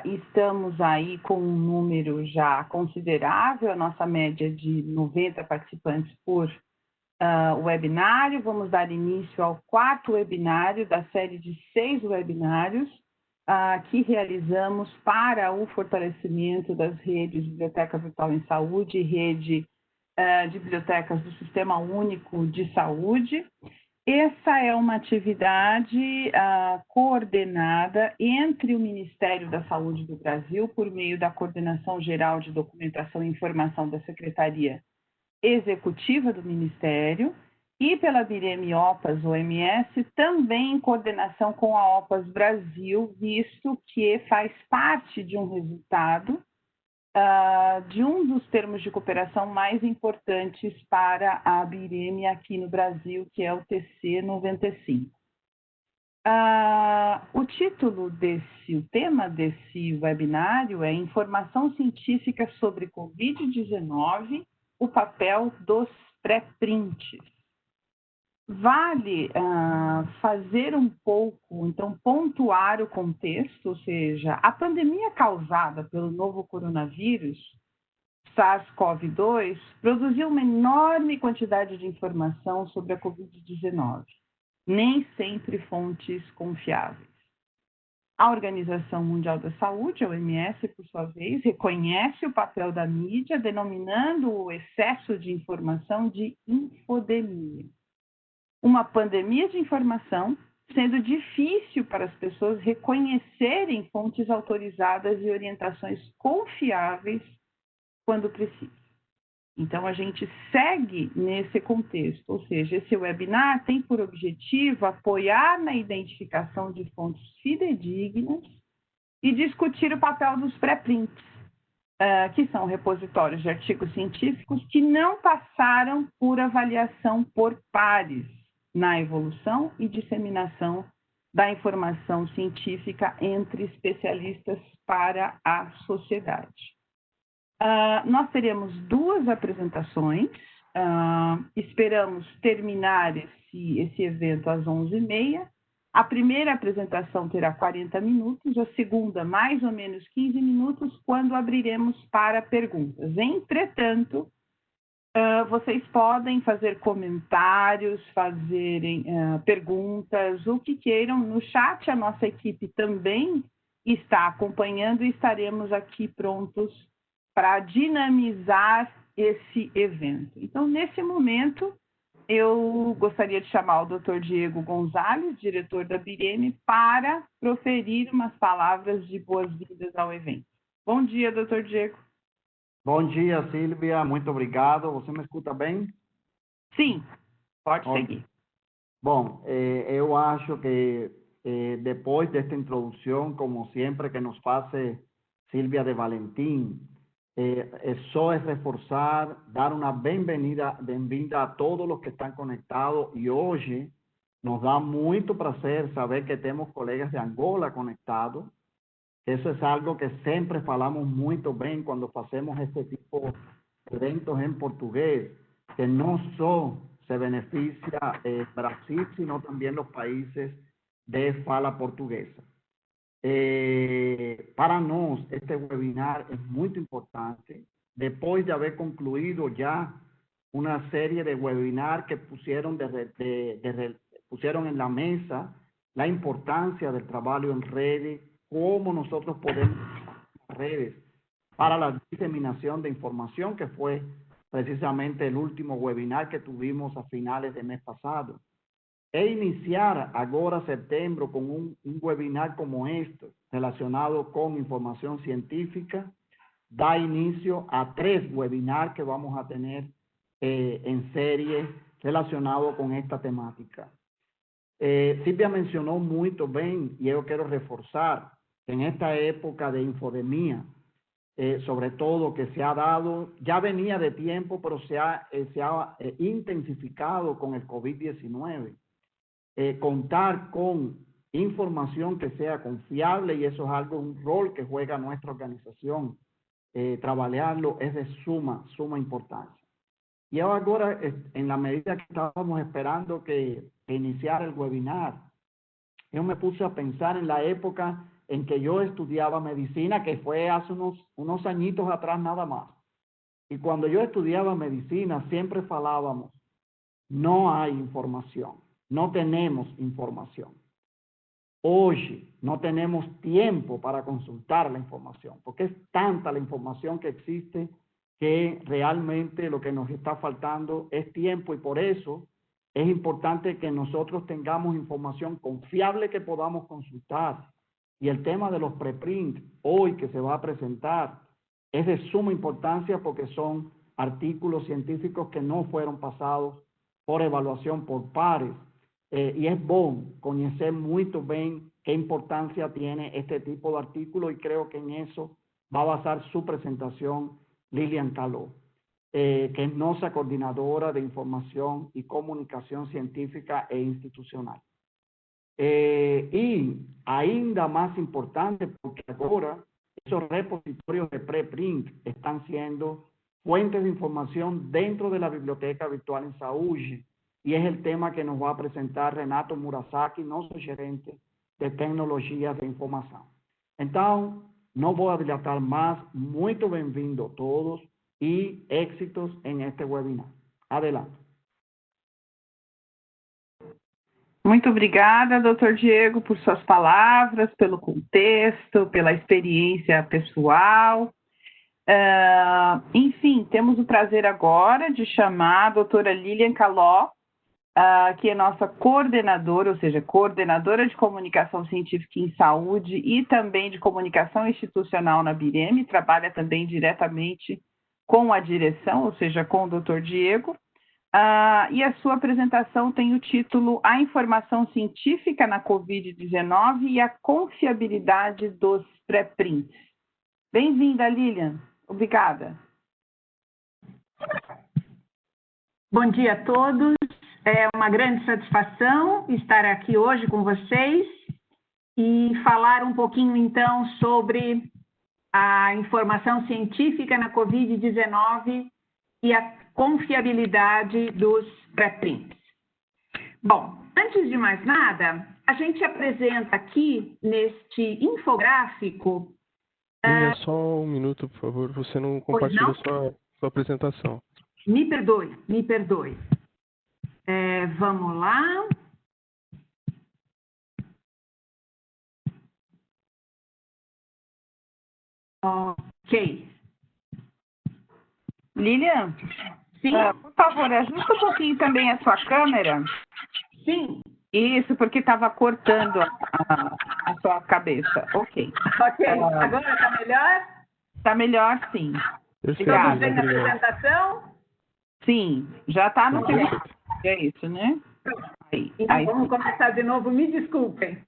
Estamos aí com um número já considerável, a nossa média de 90 participantes por webinário. Vamos dar início ao 4º webinário da série de 6 webinários que realizamos para o fortalecimento das redes de Biblioteca Virtual em Saúde e rede de bibliotecas do Sistema Único de Saúde. Essa é uma atividade coordenada entre o Ministério da Saúde do Brasil, por meio da Coordenação Geral de Documentação e Informação da Secretaria Executiva do Ministério, e pela BIREM OPAS OMS, também em coordenação com a OPAS Brasil, visto que faz parte de um resultado de um dos termos de cooperação mais importantes para a BIREM aqui no Brasil, que é o TC 95. O tema desse webinário é Informação Científica sobre Covid-19, o papel dos pré-prints. Vale fazer um pouco, então, pontuar o contexto, ou seja, a pandemia causada pelo novo coronavírus, SARS-CoV-2, produziu uma enorme quantidade de informação sobre a Covid-19, nem sempre fontes confiáveis. A Organização Mundial da Saúde, a OMS, por sua vez, reconhece o papel da mídia, denominando o excesso de informação de infodemia. Uma pandemia de informação, sendo difícil para as pessoas reconhecerem fontes autorizadas e orientações confiáveis quando precisa. Então, a gente segue nesse contexto, ou seja, esse webinar tem por objetivo apoiar na identificação de fontes fidedignas e discutir o papel dos pré-prints, que são repositórios de artigos científicos que não passaram por avaliação por pares na evolução e disseminação da informação científica entre especialistas para a sociedade. Nós teremos 2 apresentações, esperamos terminar esse evento às 11h30. A primeira apresentação terá 40 minutos, a segunda mais ou menos 15 minutos, quando abriremos para perguntas. Entretanto, vocês podem fazer comentários, fazerem perguntas, o que queiram no chat. A nossa equipe também está acompanhando e estaremos aqui prontos para dinamizar esse evento. Então, nesse momento, eu gostaria de chamar o Dr. Diego Gonzalez, diretor da BIREM, para proferir umas palavras de boas-vindas ao evento. Bom dia, Dr. Diego. Bom dia, Silvia. Muito obrigado. Você me escuta bem? Sim, pode seguir. Bom, eu acho que depois desta introdução, como sempre que nos faz Silvia de Valentim, só é reforçar, dar uma bem-vinda a todos os que estão conectados, e hoje nos dá muito prazer saber que temos colegas de Angola conectados. Eso es algo que siempre falamos muy bien cuando hacemos este tipo de eventos en portugués, que no solo se beneficia Brasil, sino también los países de fala portuguesa. Para nosotros, este webinar es muy importante. Después de haber concluido ya una serie de webinars que pusieron en la mesa la importancia del trabajo en redes, cómo nosotros podemos usar redes para la diseminación de información, que fue precisamente el último webinar que tuvimos a finales del mes pasado. E iniciar ahora septiembre con un webinar como este, relacionado con información científica, da inicio a 3 webinars que vamos a tener en serie relacionados con esta temática. Silvia mencionó muy bien, y yo quiero reforzar, que en esta época de infodemia, sobre todo que se ha dado, ya venía de tiempo, pero se ha intensificado con el COVID-19. Contar con información que sea confiable, y eso es un rol que juega nuestra organización. Trabajarlo es de suma importancia. Y ahora, en la medida que estábamos esperando que iniciara el webinar, yo me puse a pensar en la época en que yo estudiaba medicina, que fue hace unos añitos atrás nada más. Y cuando yo estudiaba medicina, siempre falábamos, no hay información, no tenemos información. Hoy no tenemos tiempo para consultar la información, porque es tanta la información que existe que realmente lo que nos está faltando es tiempo, y por eso es importante que nosotros tengamos información confiable que podamos consultar. Y el tema de los preprints hoy que se va a presentar es de suma importancia porque son artículos científicos que no fueron pasados por evaluación por pares. Y es bueno conocer muy bien qué importancia tiene este tipo de artículo, y creo que en eso va a basar su presentación Lilian Caló, que es nuestra coordinadora de información y comunicación científica e institucional. Y ainda más importante, porque ahora esos repositorios de preprint están siendo fuentes de información dentro de la biblioteca virtual en Saúde, y es el tema que nos va a presentar Renato Murasaki, nuestro gerente de tecnologías de información. Entonces, no voy a dilatar más. Muy bem-vindo todos y éxitos en este webinar. Adelante. Muito obrigada, Dr. Diego, por suas palavras, pelo contexto, pela experiência pessoal. Enfim, temos o prazer agora de chamar a doutora Lilian Caló, que é nossa coordenadora, ou seja, coordenadora de comunicação científica em saúde e também de comunicação institucional na BIREME, trabalha também diretamente com a direção, ou seja, com o Dr. Diego. E a sua apresentação tem o título A Informação Científica na Covid-19 e a Confiabilidade dos Pré-Prints. Bem-vinda, Lilian. Obrigada. Bom dia a todos. É uma grande satisfação estar aqui hoje com vocês e falar um pouquinho, então, sobre a informação científica na Covid-19 e a confiabilidade dos pré-prints. Bom, antes de mais nada, a gente apresenta aqui, neste infográfico... Só um minuto, por favor. Você não compartilhou sua apresentação. Me perdoe, me perdoe. Vamos lá. Ok. Lilian? Sim. Por favor, ajusta um pouquinho também a sua câmera. Sim. Isso, porque estava cortando a sua cabeça. Ok. Ok. Agora está melhor? Está melhor, sim. Estamos bem na apresentação? Sim, já está no segundo. É isso, né? Então, vamos começar de novo. Me desculpem.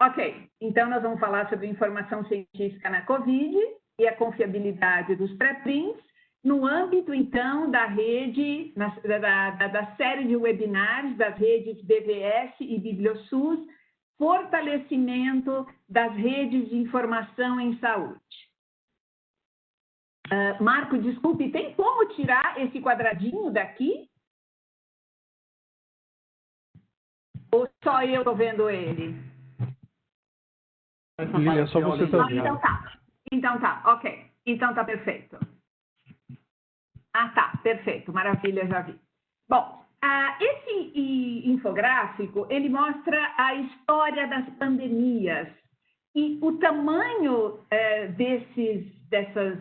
Ok. Então, nós vamos falar sobre informação científica na COVID e a confiabilidade dos pré-prints no âmbito, então, da rede, da série de webinars das redes BVS e BiblioSUS, fortalecimento das redes de informação em saúde. Marco, desculpe, tem como tirar esse quadradinho daqui? Ou só eu estou vendo ele? Lilian, só você está vendo. Então tá. Então tá, ok. Então tá perfeito. Tá, perfeito. Maravilha, já vi. Bom, esse infográfico, ele mostra a história das pandemias e o tamanho dessas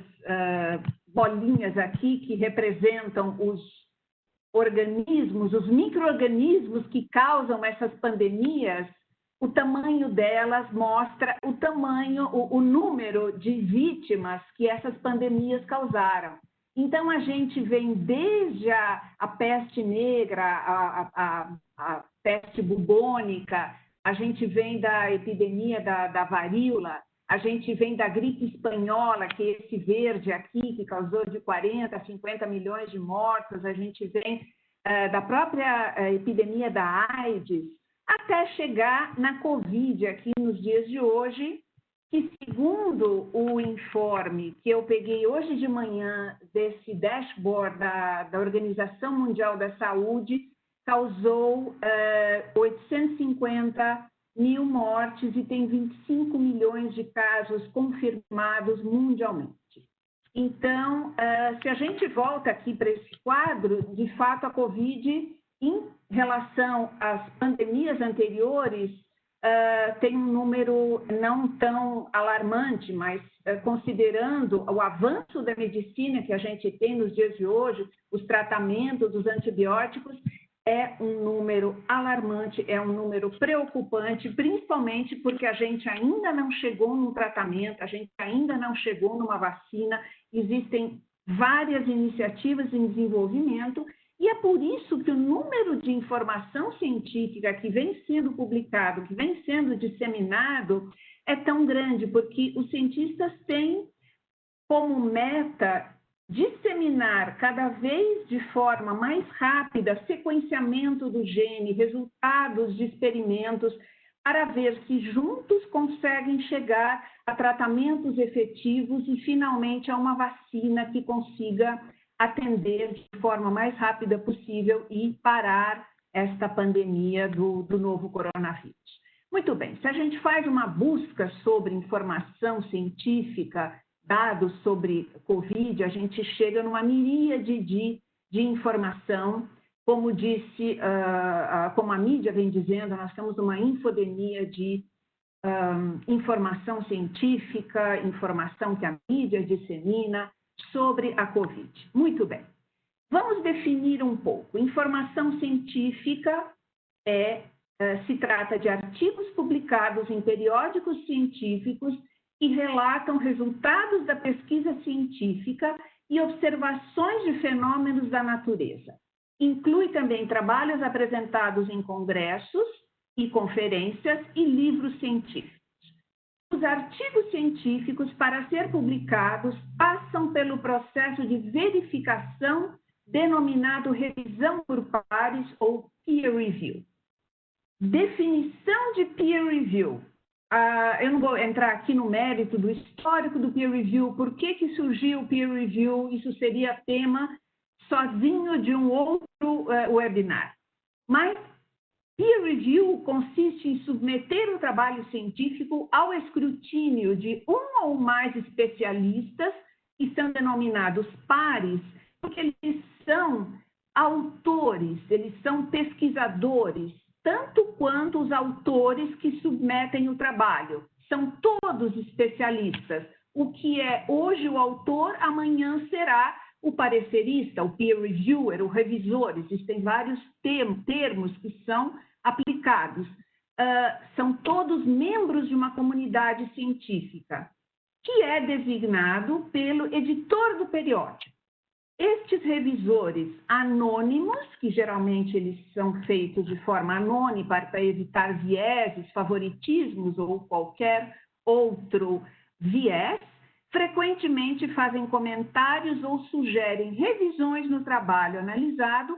bolinhas aqui que representam os organismos, os micro-organismos que causam essas pandemias. O tamanho delas mostra o tamanho, o número de vítimas que essas pandemias causaram. Então, a gente vem desde a peste negra, a peste bubônica, a gente vem da epidemia da varíola, a gente vem da gripe espanhola, que é esse verde aqui, que causou de 40 a 50 milhões de mortos, a gente vem da própria epidemia da AIDS, até chegar na Covid aqui nos dias de hoje, que segundo o informe que eu peguei hoje de manhã desse dashboard da Organização Mundial da Saúde, causou 850 mil mortes e tem 25 milhões de casos confirmados mundialmente. Então, se a gente volta aqui para esse quadro, de fato, a Covid, em relação às pandemias anteriores, tem um número não tão alarmante, mas considerando o avanço da medicina que a gente tem nos dias de hoje, os tratamentos, os antibióticos, é um número alarmante, é um número preocupante, principalmente porque a gente ainda não chegou num tratamento, a gente ainda não chegou numa vacina, existem várias iniciativas em desenvolvimento, e é por isso que o número de informação científica que vem sendo publicado, que vem sendo disseminado, é tão grande, porque os cientistas têm como meta disseminar cada vez de forma mais rápida sequenciamento do gene, resultados de experimentos, para ver se juntos conseguem chegar a tratamentos efetivos e, finalmente, a uma vacina que consiga atender de forma mais rápida possível e parar esta pandemia do novo coronavírus. Muito bem, se a gente faz uma busca sobre informação científica, dados sobre Covid, a gente chega numa miríade de informação. Como disse, como a mídia vem dizendo, nós estamos numa infodemia de informação científica, informação que a mídia dissemina sobre a Covid. Muito bem. Vamos definir um pouco. Informação científica se trata de artigos publicados em periódicos científicos que relatam resultados da pesquisa científica e observações de fenômenos da natureza. Inclui também trabalhos apresentados em congressos e conferências e livros científicos. Os artigos científicos, para ser publicados, passam pelo processo de verificação denominado revisão por pares ou peer review. Definição de peer review. Eu não vou entrar aqui no mérito do histórico do peer review, por que surgiu o peer review, isso seria tema sozinho de um outro webinar. Mas peer review consiste em submeter o trabalho científico ao escrutínio de um ou mais especialistas, que são denominados pares, porque eles são autores, eles são pesquisadores, tanto quanto os autores que submetem o trabalho. São todos especialistas. O que é hoje o autor, amanhã será o parecerista, o peer reviewer, o revisor. Existem vários termos que são aplicados. São todos membros de uma comunidade científica, que é designado pelo editor do periódico. Estes revisores anônimos, que geralmente eles são feitos de forma anônima para evitar vieses, favoritismos ou qualquer outro viés, frequentemente fazem comentários ou sugerem revisões no trabalho analisado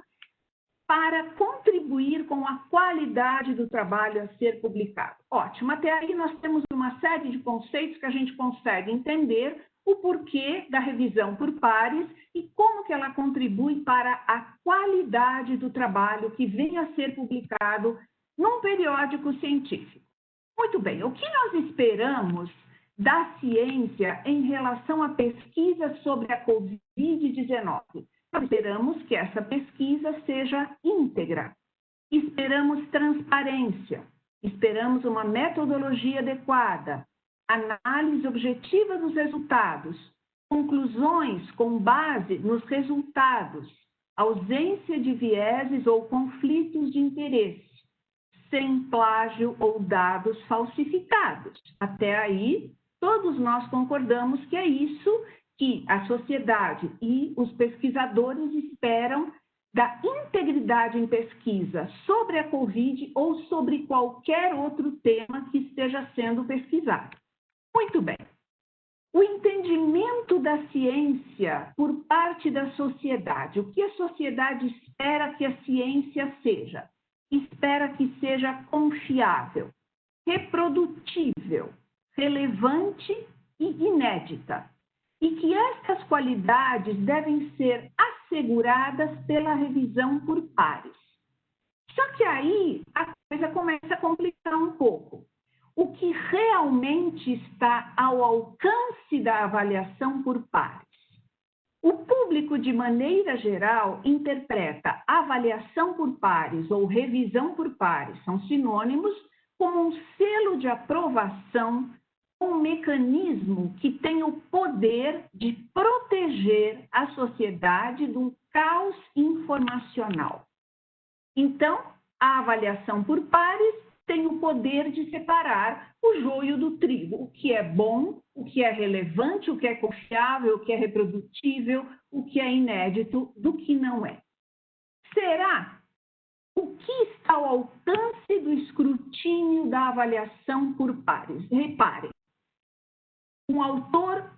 para contribuir com a qualidade do trabalho a ser publicado. Ótimo, até aí nós temos uma série de conceitos que a gente consegue entender o porquê da revisão por pares e como que ela contribui para a qualidade do trabalho que venha a ser publicado num periódico científico. Muito bem, o que nós esperamos da ciência em relação à pesquisa sobre a Covid-19? Nós esperamos que essa pesquisa seja íntegra, esperamos transparência, esperamos uma metodologia adequada, análise objetiva dos resultados, conclusões com base nos resultados, ausência de vieses ou conflitos de interesse, sem plágio ou dados falsificados. Até aí, todos nós concordamos que é isso que a sociedade e os pesquisadores esperam da integridade em pesquisa sobre a Covid ou sobre qualquer outro tema que esteja sendo pesquisado. Muito bem. O entendimento da ciência por parte da sociedade. O que a sociedade espera que a ciência seja? Espera que seja confiável, reprodutível, relevante e inédita. E que estas qualidades devem ser asseguradas pela revisão por pares. Só que aí a coisa começa a complicar um pouco. O que realmente está ao alcance da avaliação por pares? O público, de maneira geral, interpreta avaliação por pares ou revisão por pares, são sinônimos, como um selo de aprovação, um mecanismo que tem o poder de proteger a sociedade de um caos informacional. Então, a avaliação por pares tem o poder de separar o joio do trigo, o que é bom, o que é relevante, o que é confiável, o que é reprodutível, o que é inédito, do que não é. Será? O que está ao alcance do escrutínio da avaliação por pares? Reparem, um autor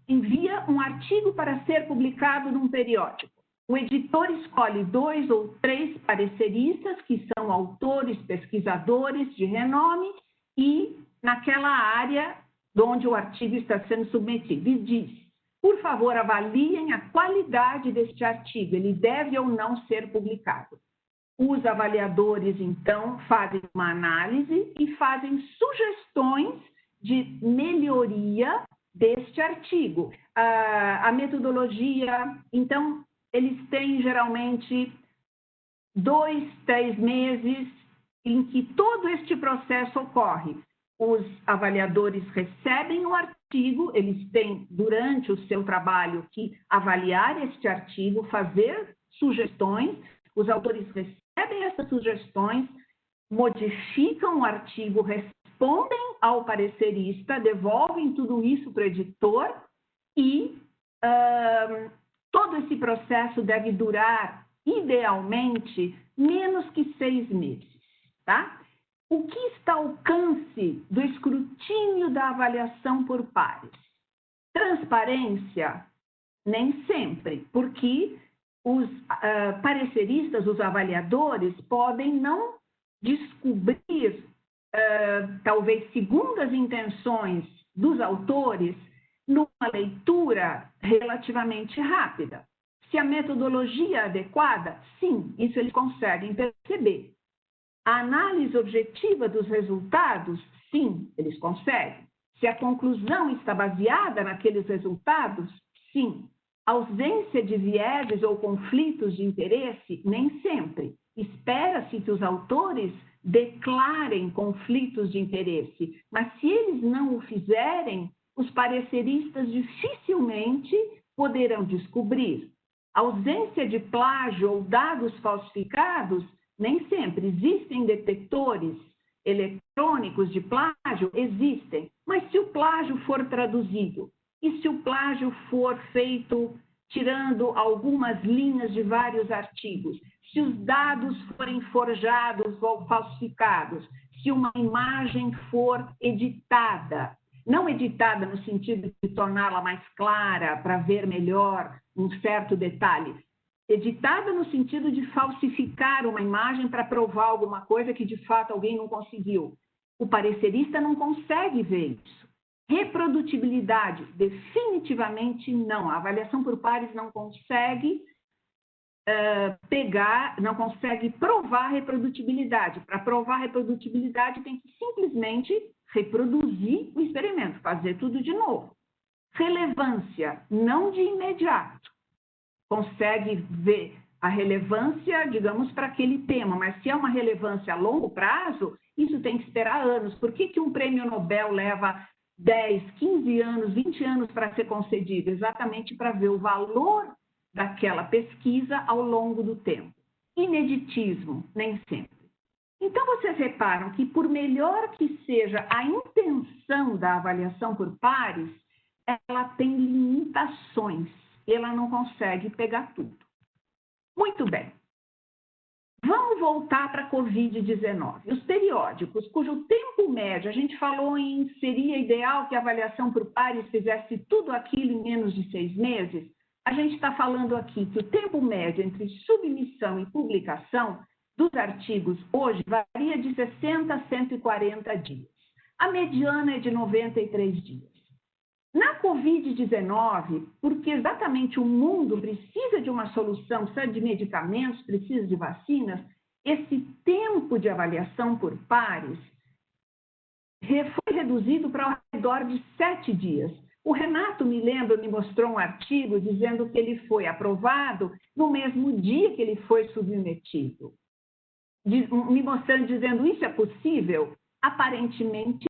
envia um artigo para ser publicado num periódico. O editor escolhe 2 ou 3 pareceristas, que são autores, pesquisadores de renome, e naquela área onde o artigo está sendo submetido. E diz, por favor, avaliem a qualidade deste artigo, ele deve ou não ser publicado. Os avaliadores, então, fazem uma análise e fazem sugestões de melhoria deste artigo. A metodologia, então, eles têm geralmente 2, 3 meses em que todo este processo ocorre. Os avaliadores recebem o artigo, eles têm, durante o seu trabalho, que avaliar este artigo, fazer sugestões, os autores recebem essas sugestões, modificam o artigo, respondem ao parecerista, devolvem tudo isso para o editor e todo esse processo deve durar, idealmente, menos que 6 meses, tá? O que está ao alcance do escrutínio da avaliação por pares? Transparência? Nem sempre, porque os pareceristas, os avaliadores, podem não descobrir, talvez segundo as intenções dos autores, numa leitura relativamente rápida. Se a metodologia é adequada, sim, isso eles conseguem perceber. A análise objetiva dos resultados, sim, eles conseguem. Se a conclusão está baseada naqueles resultados, sim. A ausência de vieses ou conflitos de interesse, nem sempre. Espera-se que os autores declarem conflitos de interesse, mas se eles não o fizerem, os pareceristas dificilmente poderão descobrir. A ausência de plágio ou dados falsificados, nem sempre. Existem detectores eletrônicos de plágio? Existem. Mas se o plágio for traduzido e se o plágio for feito tirando algumas linhas de vários artigos, se os dados forem forjados ou falsificados, se uma imagem for editada, não editada no sentido de torná-la mais clara para ver melhor um certo detalhe, editada no sentido de falsificar uma imagem para provar alguma coisa que de fato alguém não conseguiu. O parecerista não consegue ver isso. Reprodutibilidade, definitivamente não. A avaliação por pares não consegue não consegue provar a reprodutibilidade. Para provar a reprodutibilidade tem que simplesmente reproduzir o experimento, fazer tudo de novo. Relevância, não de imediato. Consegue ver a relevância, digamos, para aquele tema, mas se é uma relevância a longo prazo, isso tem que esperar anos. Por que um prêmio Nobel leva 10, 15 anos, 20 anos para ser concedido? Exatamente para ver o valor daquela pesquisa ao longo do tempo. Ineditismo, nem sempre. Então, vocês reparam que, por melhor que seja a intenção da avaliação por pares, ela tem limitações. Ela não consegue pegar tudo. Muito bem. Vamos voltar para a Covid-19. Os periódicos, cujo tempo médio, a gente falou em seria ideal que a avaliação por pares fizesse tudo aquilo em menos de 6 meses, a gente está falando aqui que o tempo médio entre submissão e publicação dos artigos hoje varia de 60 a 140 dias. A mediana é de 93 dias. Na Covid-19, porque exatamente o mundo precisa de uma solução, precisa de medicamentos, precisa de vacinas, esse tempo de avaliação por pares foi reduzido para ao redor de 7 dias. O Renato, me mostrou um artigo dizendo que ele foi aprovado no mesmo dia que ele foi submetido. Me mostrando, dizendo, isso é possível? Aparentemente,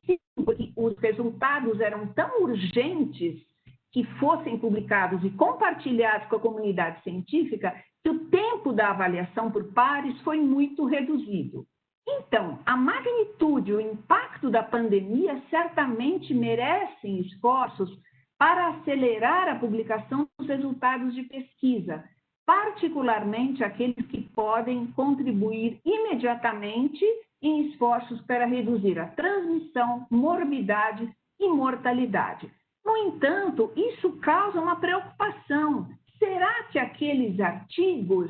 sim, porque os resultados eram tão urgentes que fossem publicados e compartilhados com a comunidade científica, que o tempo da avaliação por pares foi muito reduzido. Então, a magnitude, o impacto da pandemia certamente merecem esforços para acelerar a publicação dos resultados de pesquisa, particularmente aqueles que podem contribuir imediatamente em esforços para reduzir a transmissão, morbidade e mortalidade. No entanto, isso causa uma preocupação. Será que aqueles artigos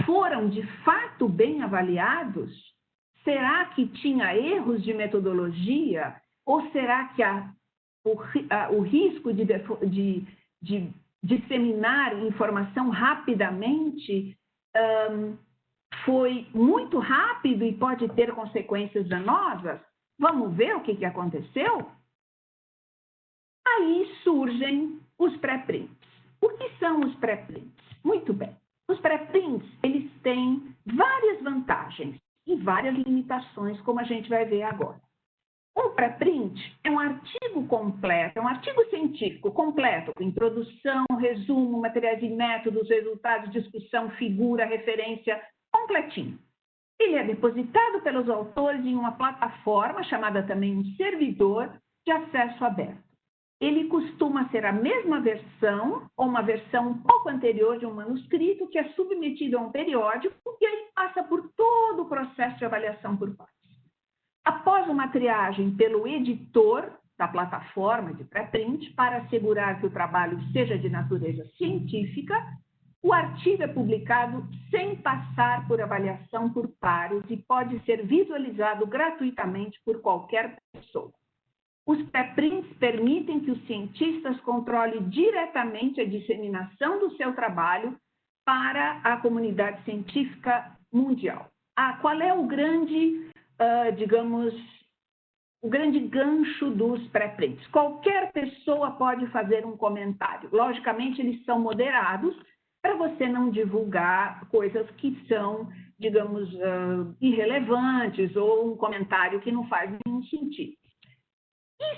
foram de fato bem avaliados? Será que tinha erros de metodologia? Ou será que o risco de disseminar informação rapidamente foi muito rápido e pode ter consequências danosas? Vamos ver o que aconteceu? Aí surgem os pré-prints. O que são os pré-prints? Muito bem. Os pré-prints, eles têm várias vantagens e várias limitações, como a gente vai ver agora. Um pré-print é um artigo completo, é um artigo científico completo, com introdução, resumo, materiais e métodos, resultados, discussão, figura, referência, completinho. Ele é depositado pelos autores em uma plataforma, chamada também um servidor de acesso aberto. Ele costuma ser a mesma versão, ou uma versão um pouco anterior de um manuscrito, que é submetido a um periódico e aí passa por todo o processo de avaliação por pares. Após uma triagem pelo editor da plataforma de pré-print, para assegurar que o trabalho seja de natureza científica, o artigo é publicado sem passar por avaliação por pares e pode ser visualizado gratuitamente por qualquer pessoa. Os pré-prints permitem que os cientistas controlem diretamente a disseminação do seu trabalho para a comunidade científica mundial. Qual é o grande, o grande gancho dos pré-prints? Qualquer pessoa pode fazer um comentário. Logicamente, eles são moderados para você não divulgar coisas que são, digamos, irrelevantes ou um comentário que não faz nenhum sentido.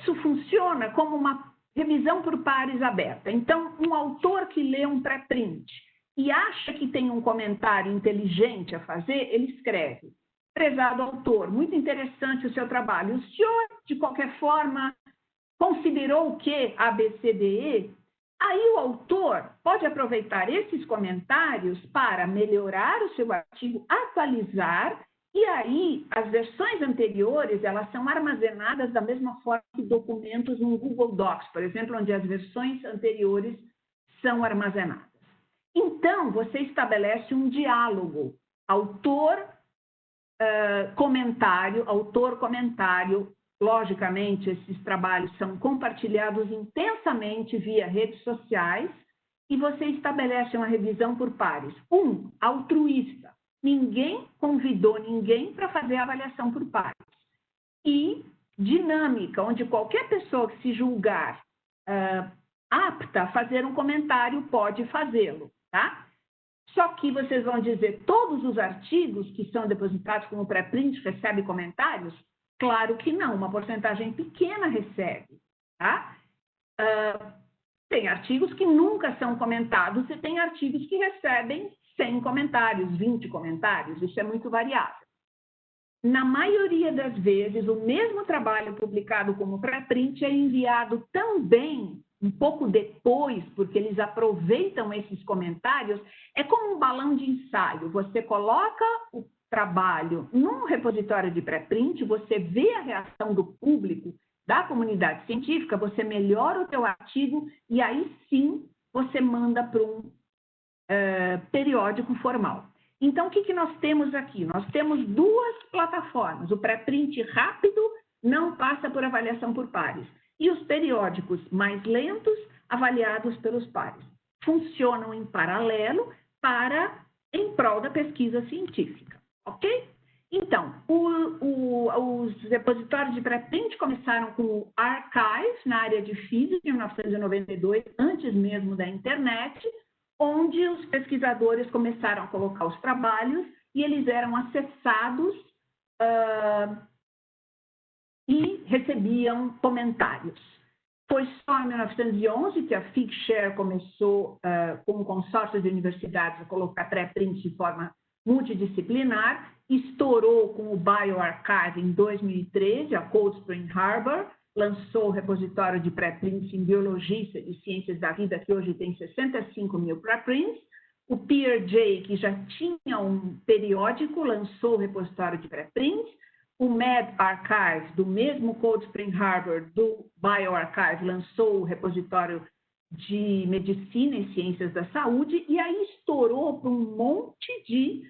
Isso funciona como uma revisão por pares aberta. Então, um autor que lê um pré-print e acha que tem um comentário inteligente a fazer, ele escreve: prezado autor, muito interessante o seu trabalho. O senhor, de qualquer forma, considerou o que ABCDE? Aí o autor pode aproveitar esses comentários para melhorar o seu artigo, atualizar. E aí, as versões anteriores, elas são armazenadas da mesma forma que documentos no Google Docs, por exemplo, onde as versões anteriores são armazenadas. Então, você estabelece um diálogo, autor-comentário. Logicamente, esses trabalhos são compartilhados intensamente via redes sociais e você estabelece uma revisão por pares. Altruísta. Ninguém convidou ninguém para fazer a avaliação por pares. E dinâmica, onde qualquer pessoa que se julgar apta a fazer um comentário pode fazê-lo, tá? Só que vocês vão dizer, todos os artigos que são depositados como pré-print recebem comentários? Claro que não, uma porcentagem pequena recebe, tá? Tem artigos que nunca são comentados e tem artigos que recebem 100 comentários, 20 comentários, isso é muito variável. Na maioria das vezes, o mesmo trabalho publicado como pré-print é enviado também, um pouco depois, porque eles aproveitam esses comentários, é como um balão de ensaio. Você coloca o trabalho num repositório de pré-print, você vê a reação do público, da comunidade científica, você melhora o teu artigo e aí sim você manda para um periódico formal. Então, o que nós temos aqui? Nós temos duas plataformas. O pré-print rápido não passa por avaliação por pares. E os periódicos mais lentos, avaliados pelos pares. Funcionam em paralelo em prol da pesquisa científica. ok? Então, os repositórios de pré-print começaram com o Archive, na área de física, em 1992, antes mesmo da internet, onde os pesquisadores começaram a colocar os trabalhos e eles eram acessados e recebiam comentários. Foi só em 1911 que a Figshare começou, com um consórcio de universidades, a colocar pré-print de forma multidisciplinar, estourou com o BioArchive em 2013, a Cold Spring Harbor, lançou o repositório de pré-prints em biologia e ciências da vida, que hoje tem 65 mil pré-prints. O PeerJ, que já tinha um periódico, lançou o repositório de pré-prints. O medRxiv, do mesmo Cold Spring Harbor, do BioArchive, lançou o repositório de medicina e ciências da saúde, e aí estourou para um monte de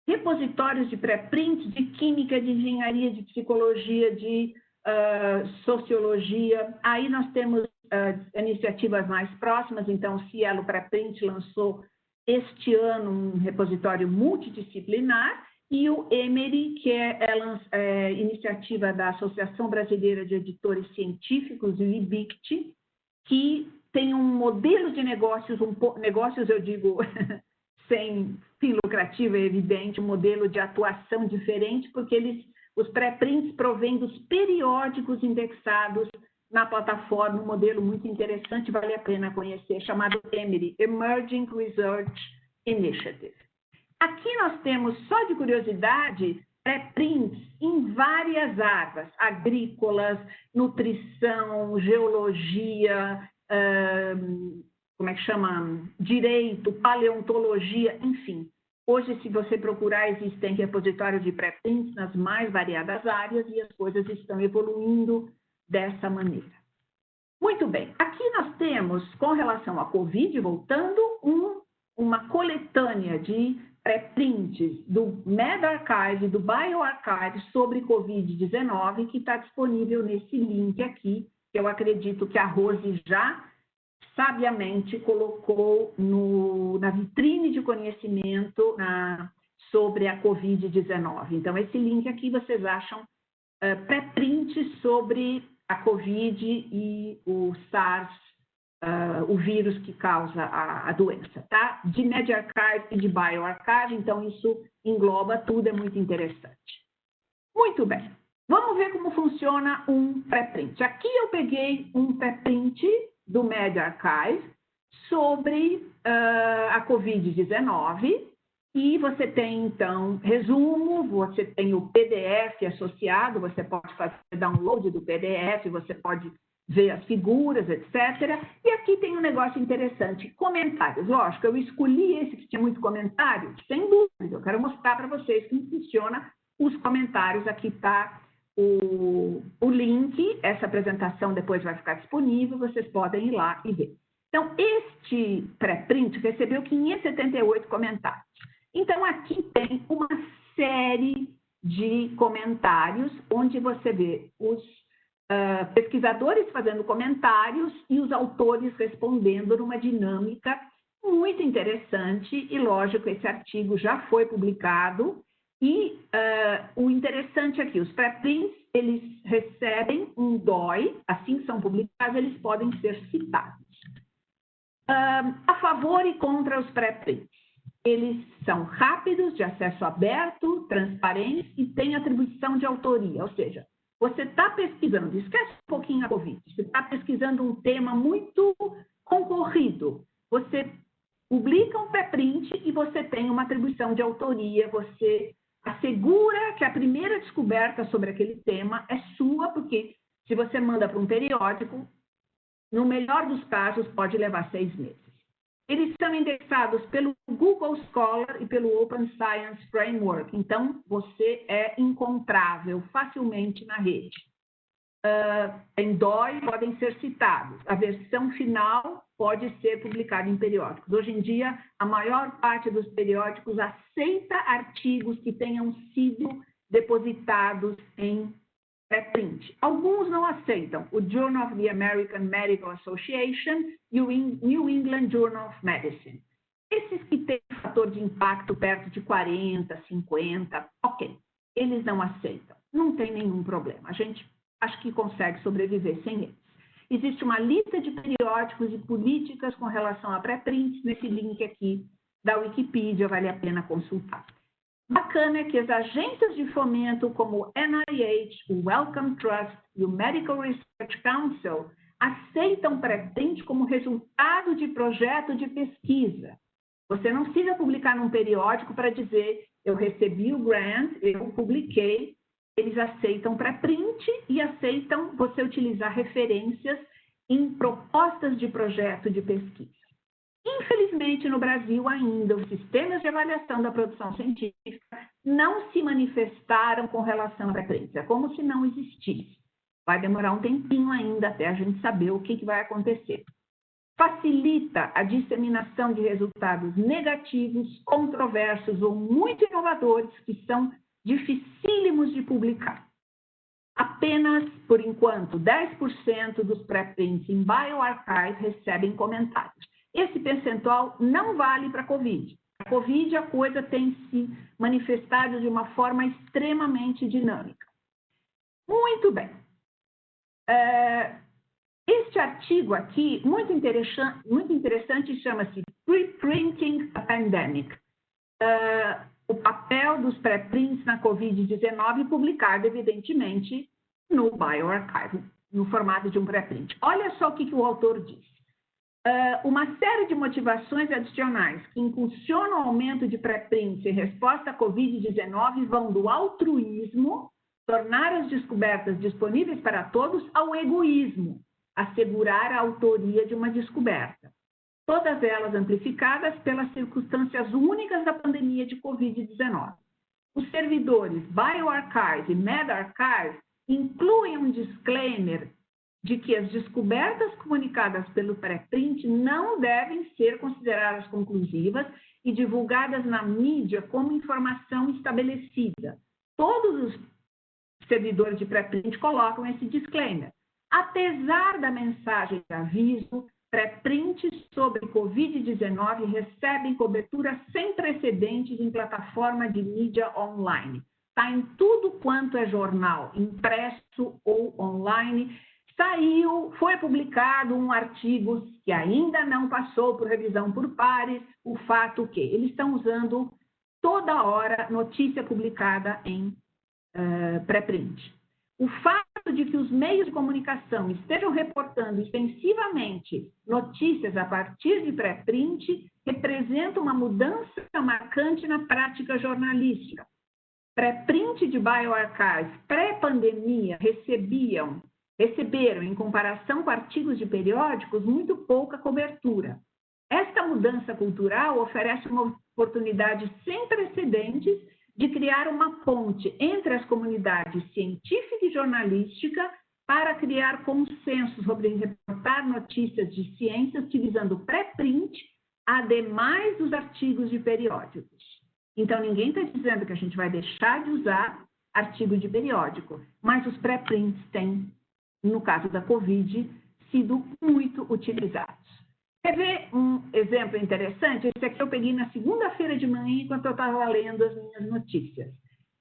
repositórios de pré-prints de química, de engenharia, de psicologia, de sociologia. Aí nós temos iniciativas mais próximas, então o Cielo Pré-Print lançou este ano um repositório multidisciplinar, e o Emery, que é iniciativa da Associação Brasileira de Editores Científicos, o IBICT, que tem um modelo de negócios, negócios eu digo sem fim lucrativo, é evidente, um modelo de atuação diferente, porque os pré-prints provêm dos periódicos indexados na plataforma, um modelo muito interessante, vale a pena conhecer, chamado Emery, Emerging Research Initiative. Aqui nós temos, só de curiosidade, pré-prints em várias áreas, agrícolas, nutrição, geologia, como é que chama? Direito, paleontologia, enfim. Hoje, se você procurar, existem repositórios de pré-prints nas mais variadas áreas e as coisas estão evoluindo dessa maneira. Muito bem, aqui nós temos, com relação à Covid, voltando, uma coletânea de pré-prints do medRxiv e do BioArchive sobre Covid-19, que está disponível nesse link aqui, que eu acredito que a Rose já sabiamente colocou na vitrine de conhecimento sobre a Covid-19. Então, esse link aqui vocês acham pré-prints sobre a Covid e o SARS, o vírus que causa a doença, tá? De medRxiv e de BioArchive, então isso engloba tudo, é muito interessante. Muito bem, vamos ver como funciona um pré-print. Aqui eu peguei um pré-print do medRxiv sobre a Covid-19 e você tem, então, resumo, você tem o PDF associado, você pode fazer download do PDF, você pode ver as figuras, etc. E aqui tem um negócio interessante, comentários. Lógico, eu escolhi esse que tinha muito comentário, sem dúvida, eu quero mostrar para vocês como funciona os comentários. Aqui está o link, essa apresentação depois vai ficar disponível, vocês podem ir lá e ver. Então, este pré-print recebeu 578 comentários. Então, aqui tem uma série de comentários, onde você vê os pesquisadores fazendo comentários e os autores respondendo numa dinâmica muito interessante. E, lógico, esse artigo já foi publicado. E o interessante aqui, os pré-prints, eles recebem um DOI, assim que são publicados, eles podem ser citados. A favor e contra os pré-prints. Eles são rápidos, de acesso aberto, transparentes e têm atribuição de autoria, ou seja, você está pesquisando, esquece um pouquinho a Covid, você está pesquisando um tema muito concorrido, você publica um pré-print e você tem uma atribuição de autoria, você assegura que a primeira descoberta sobre aquele tema é sua, porque se você manda para um periódico, no melhor dos casos, pode levar 6 meses. Eles são indexados pelo Google Scholar e pelo Open Science Framework, então você é encontrável facilmente na rede. Em DOI podem ser citados. A versão final pode ser publicada em periódicos. Hoje em dia, a maior parte dos periódicos aceita artigos que tenham sido depositados em pré-print. Alguns não aceitam. O Journal of the American Medical Association e o New England Journal of Medicine. Esses que têm fator de impacto perto de 40, 50, ok. Eles não aceitam, não tem nenhum problema. A gente acho que consegue sobreviver sem eles. Existe uma lista de periódicos e políticas com relação a pré-prints nesse link aqui da Wikipedia, vale a pena consultar. Bacana é que as agências de fomento como o NIH, o Wellcome Trust e o Medical Research Council aceitam pré-print como resultado de projeto de pesquisa. Você não precisa publicar num periódico para dizer eu recebi o grant, eu publiquei. Eles aceitam pré-print e aceitam você utilizar referências em propostas de projeto de pesquisa. Infelizmente, no Brasil ainda, os sistemas de avaliação da produção científica não se manifestaram com relação a pré-print. É como se não existisse. Vai demorar um tempinho ainda até a gente saber o que vai acontecer. Facilita a disseminação de resultados negativos, controversos ou muito inovadores que são dificílimos de publicar. Apenas, por enquanto, 10% dos pré-prints em bioRxiv recebem comentários. Esse percentual não vale para a COVID. A COVID, a coisa tem se manifestado de uma forma extremamente dinâmica. Muito bem. Este artigo aqui, muito interessante, chama-se Preprinting a Pandemic. O papel dos pré-prints na COVID-19, publicado, evidentemente, no bioRxiv, no formato de um pré-print. Olha só o que o autor diz. Uma série de motivações adicionais que impulsionam o aumento de pré-prints em resposta à COVID-19 vão do altruísmo, tornar as descobertas disponíveis para todos, ao egoísmo, assegurar a autoria de uma descoberta. Todas elas amplificadas pelas circunstâncias únicas da pandemia de COVID-19. Os servidores bioRxiv e medRxiv incluem um disclaimer de que as descobertas comunicadas pelo pré-print não devem ser consideradas conclusivas e divulgadas na mídia como informação estabelecida. Todos os servidores de pré-print colocam esse disclaimer. Apesar da mensagem de aviso, pré-prints sobre Covid-19 recebem cobertura sem precedentes em plataforma de mídia online. Está em tudo quanto é jornal, impresso ou online. Foi publicado um artigo que ainda não passou por revisão por pares, o fato que eles estão usando toda hora notícia publicada em pré-print. O fato de que os meios de comunicação estejam reportando extensivamente notícias a partir de pré-print representa uma mudança marcante na prática jornalística. Pré-print de bioRxiv pré-pandemia receberam, em comparação com artigos de periódicos, muito pouca cobertura. Esta mudança cultural oferece uma oportunidade sem precedentes de criar uma ponte entre as comunidades científica e jornalística para criar consenso sobre reportar notícias de ciência utilizando pré-print, ademais dos artigos de periódicos. Então, ninguém está dizendo que a gente vai deixar de usar artigo de periódico, mas os pré-prints têm, no caso da COVID, sido muito utilizados. Quer ver um exemplo interessante? Esse aqui eu peguei na segunda-feira de manhã, enquanto eu estava lendo as minhas notícias.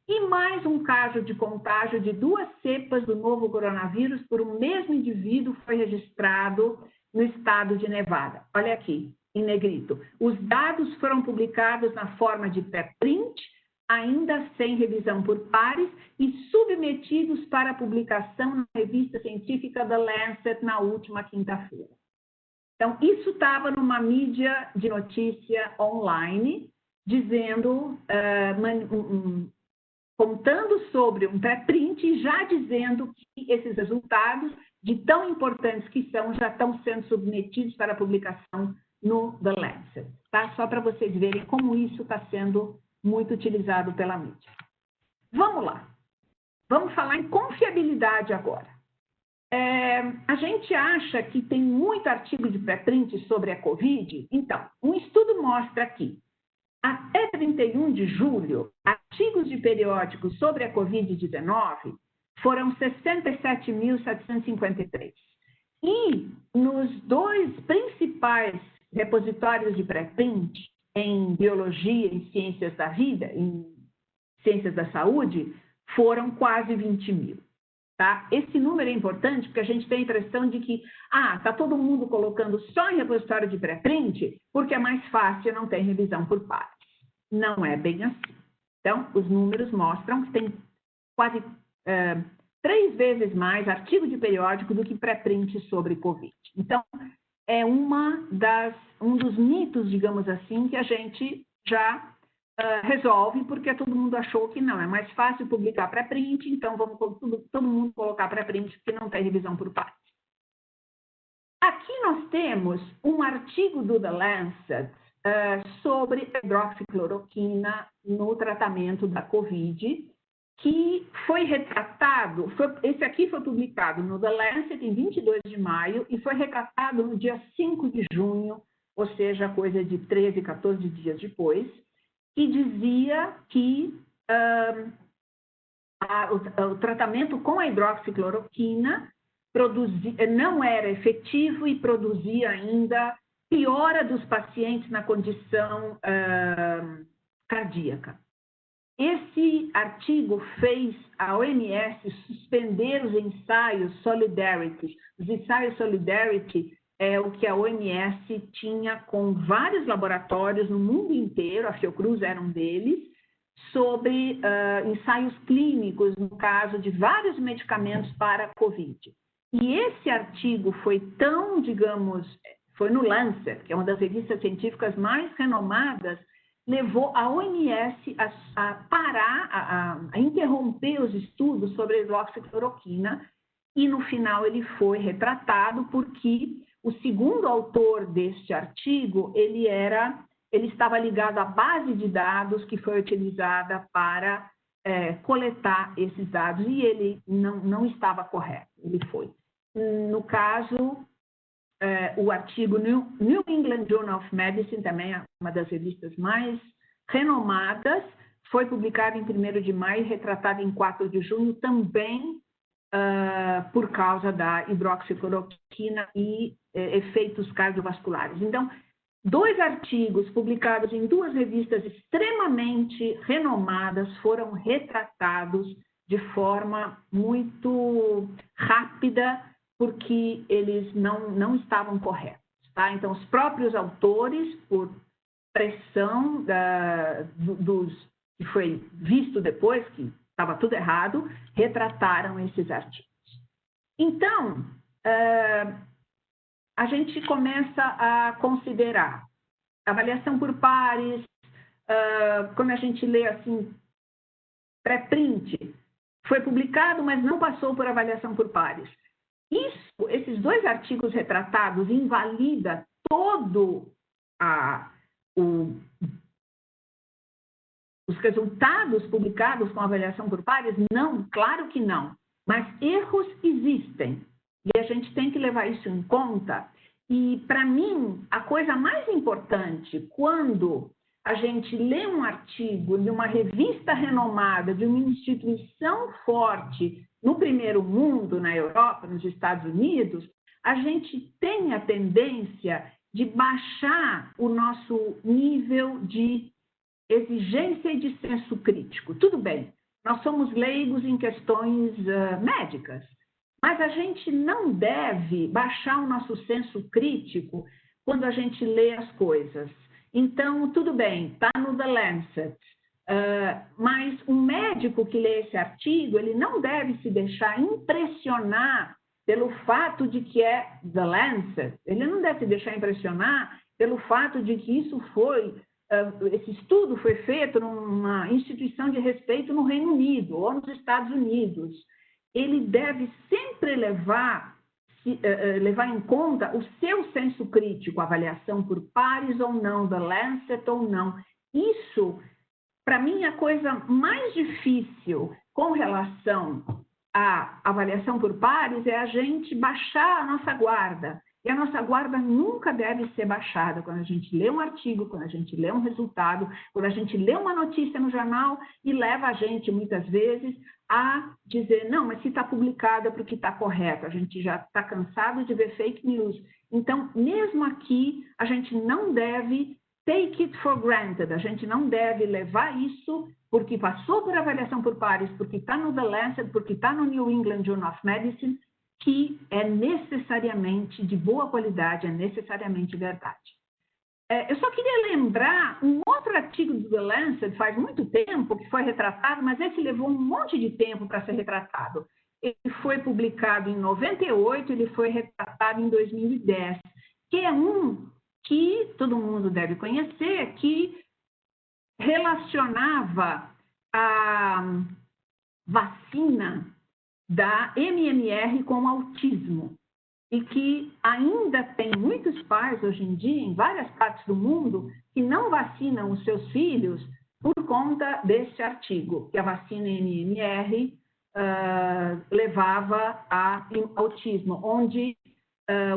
E mais um caso de contágio de 2 cepas do novo coronavírus por um mesmo indivíduo foi registrado no estado de Nevada. Olha aqui, em negrito. Os dados foram publicados na forma de pré-print, ainda sem revisão por pares, e submetidos para publicação na revista científica The Lancet na última quinta-feira. Então, isso estava numa mídia de notícia online, dizendo, contando sobre um pré-print e já dizendo que esses resultados, de tão importantes que são, já estão sendo submetidos para publicação no The Lancet. Tá? Só para vocês verem como isso está sendo muito utilizado pela mídia. Vamos lá. Vamos falar em confiabilidade agora. A gente acha que tem muito artigo de pré-print sobre a COVID. Então, um estudo mostra que, até 31 de julho, artigos de periódicos sobre a COVID-19 foram 67.753. E nos 2 principais repositórios de pré-print, em biologia, em ciências da vida, em ciências da saúde, foram quase 20 mil. Tá? Esse número é importante porque a gente tem a impressão de que está todo mundo colocando só em repositório de pré-print porque é mais fácil, não tem revisão por pares. Não é bem assim. Então, os números mostram que tem quase 3 vezes mais artigo de periódico do que pré-print sobre Covid. Então, é um dos mitos, digamos assim, que a gente já resolve, porque todo mundo achou que não, é mais fácil publicar pré-print, então vamos todo mundo colocar pré-print, porque não tem revisão por pares. Aqui nós temos um artigo do The Lancet sobre hidroxicloroquina no tratamento da Covid, que foi retratado, esse aqui foi publicado no The Lancet em 22 de maio e foi retratado no dia 5 de junho, ou seja, coisa de 13, 14 dias depois, que dizia que o tratamento com a hidroxicloroquina não era efetivo e produzia ainda piora dos pacientes na condição cardíaca. Esse artigo fez a OMS suspender os ensaios Solidarity. Os ensaios Solidarity é o que a OMS tinha com vários laboratórios no mundo inteiro, a Fiocruz era um deles, sobre ensaios clínicos, no caso de vários medicamentos para a Covid. E esse artigo foi tão, digamos, foi no Lancet, que é uma das revistas científicas mais renomadas, levou a OMS a parar, a interromper os estudos sobre a hidroxicloroquina, e no final ele foi retratado porque o segundo autor deste artigo, ele estava ligado à base de dados que foi utilizada para coletar esses dados, e ele não estava correto, ele foi. No caso, o artigo New England Journal of Medicine, também é uma das revistas mais renomadas, foi publicado em 1º de maio e retratado em 4 de junho, também por causa da hidroxicloroquina e efeitos cardiovasculares. Então, 2 artigos publicados em 2 revistas extremamente renomadas foram retratados de forma muito rápida, porque eles não estavam corretos. Tá? Então, os próprios autores, por pressão que foi visto depois, que estava tudo errado, retrataram esses artigos. Então, a gente começa a considerar avaliação por pares, quando a gente lê assim, pré-print, foi publicado, mas não passou por avaliação por pares. Esses 2 artigos retratados invalida todo os resultados publicados com avaliação por pares? Não, claro que não. Mas erros existem e a gente tem que levar isso em conta. E, para mim, a coisa mais importante, quando a gente lê um artigo de uma revista renomada, de uma instituição forte no primeiro mundo, na Europa, nos Estados Unidos, a gente tem a tendência de baixar o nosso nível de exigência e de senso crítico. Tudo bem, nós somos leigos em questões médicas, mas a gente não deve baixar o nosso senso crítico quando a gente lê as coisas. Então, tudo bem, está no The Lancet, mas um médico que lê esse artigo, ele não deve se deixar impressionar pelo fato de que é The Lancet, ele não deve se deixar impressionar pelo fato de que esse estudo foi feito numa instituição de respeito no Reino Unido ou nos Estados Unidos. Ele deve sempre levar em conta o seu senso crítico, avaliação por pares ou não, The Lancet ou não. Isso, para mim, é a coisa mais difícil com relação à avaliação por pares é a gente baixar a nossa guarda. E a nossa guarda nunca deve ser baixada quando a gente lê um artigo, quando a gente lê um resultado, quando a gente lê uma notícia no jornal e leva a gente, muitas vezes, a dizer, não, mas se está publicado é porque está correto, a gente já está cansado de ver fake news. Então, mesmo aqui, a gente não deve take it for granted. A gente não deve levar isso porque passou por avaliação por pares, porque está no The Lancet, porque está no New England Journal of Medicine, que é necessariamente de boa qualidade, é necessariamente verdade. Eu só queria lembrar um outro artigo do The Lancet, faz muito tempo, que foi retratado, mas esse levou um monte de tempo para ser retratado. Ele foi publicado em 98, ele foi retratado em 2010, que é um que todo mundo deve conhecer, que relacionava a vacina da MMR com autismo. E que ainda tem muitos pais, hoje em dia, em várias partes do mundo, que não vacinam os seus filhos por conta deste artigo, que a vacina MMR levava a autismo, onde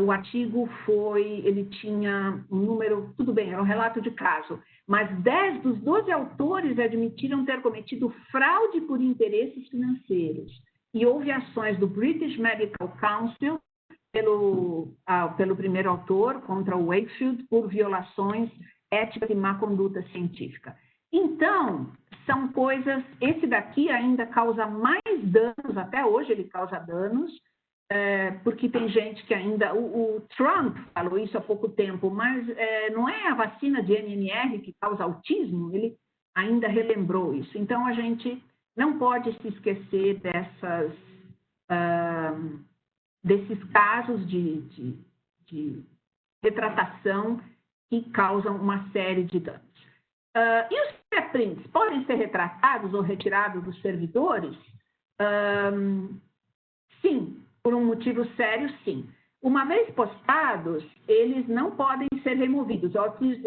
o artigo ele tinha um número, tudo bem, era um relato de caso, mas 10 dos 12 autores admitiram ter cometido fraude por interesses financeiros. E houve ações do British Medical Council pelo primeiro autor, contra o Wakefield, por violações éticas e má conduta científica. Então, são coisas... Esse daqui ainda causa mais danos, até hoje ele causa danos, porque tem gente que ainda... O Trump falou isso há pouco tempo, mas não é a vacina de MMR que causa autismo? Ele ainda relembrou isso. Então, a gente não pode se esquecer desses casos de retratação que causam uma série de danos. E os preprints podem ser retratados ou retirados dos servidores? Sim, por um motivo sério, sim. Uma vez postados, eles não podem ser removidos. O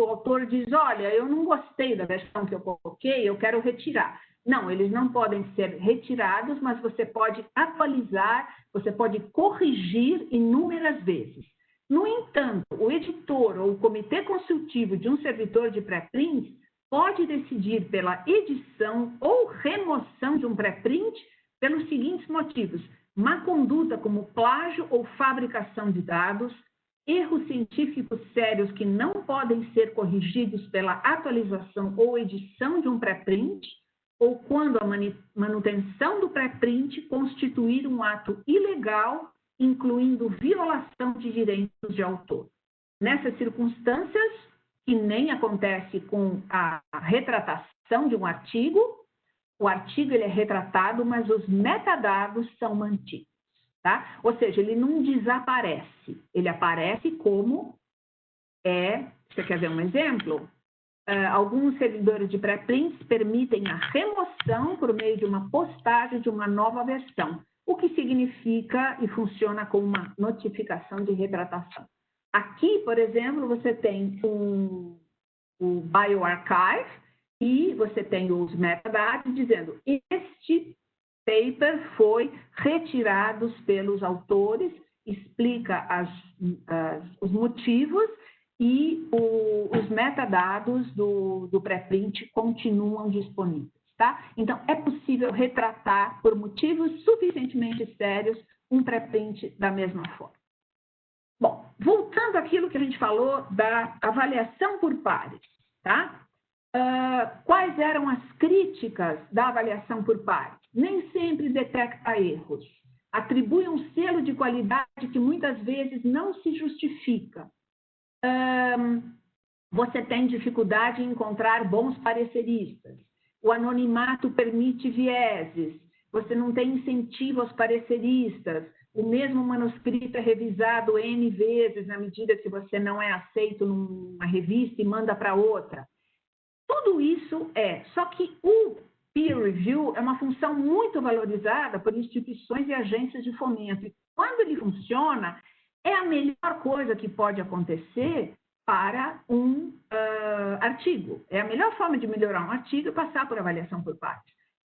autor diz, olha, eu não gostei da versão que eu coloquei, eu quero retirar. Não, eles não podem ser retirados, mas você pode atualizar, você pode corrigir inúmeras vezes. No entanto, o editor ou o comitê consultivo de um servidor de pré-print pode decidir pela edição ou remoção de um pré-print pelos seguintes motivos: má conduta como plágio ou fabricação de dados, erros científicos sérios que não podem ser corrigidos pela atualização ou edição de um pré-print, ou quando a manutenção do pré-print constituir um ato ilegal, incluindo violação de direitos de autor. Nessas circunstâncias, que nem acontece com a retratação de um artigo, o artigo ele é retratado, mas os metadados são mantidos, tá? Ou seja, ele não desaparece, ele aparece como você quer ver um exemplo? Alguns servidores de pré-prints permitem a remoção por meio de uma postagem de uma nova versão, o que significa e funciona como uma notificação de retratação. Aqui, por exemplo, você tem o bioRxiv e você tem os metadados dizendo este paper foi retirado pelos autores, explica os motivos, e os metadados do pré-print continuam disponíveis, tá? Então, é possível retratar, por motivos suficientemente sérios, um pré-print da mesma forma. Bom, voltando àquilo que a gente falou da avaliação por pares, tá? Quais eram as críticas da avaliação por pares? Nem sempre detecta erros. Atribui um selo de qualidade que muitas vezes não se justifica. Você tem dificuldade em encontrar bons pareceristas. O anonimato permite vieses. Você não tem incentivo aos pareceristas. O mesmo manuscrito é revisado N vezes na medida que você não é aceito numa revista e manda para outra. Tudo isso só que o peer review é uma função muito valorizada por instituições e agências de fomento. E quando ele funciona, é a melhor coisa que pode acontecer para um artigo. É a melhor forma de melhorar um artigo é passar por avaliação por pares.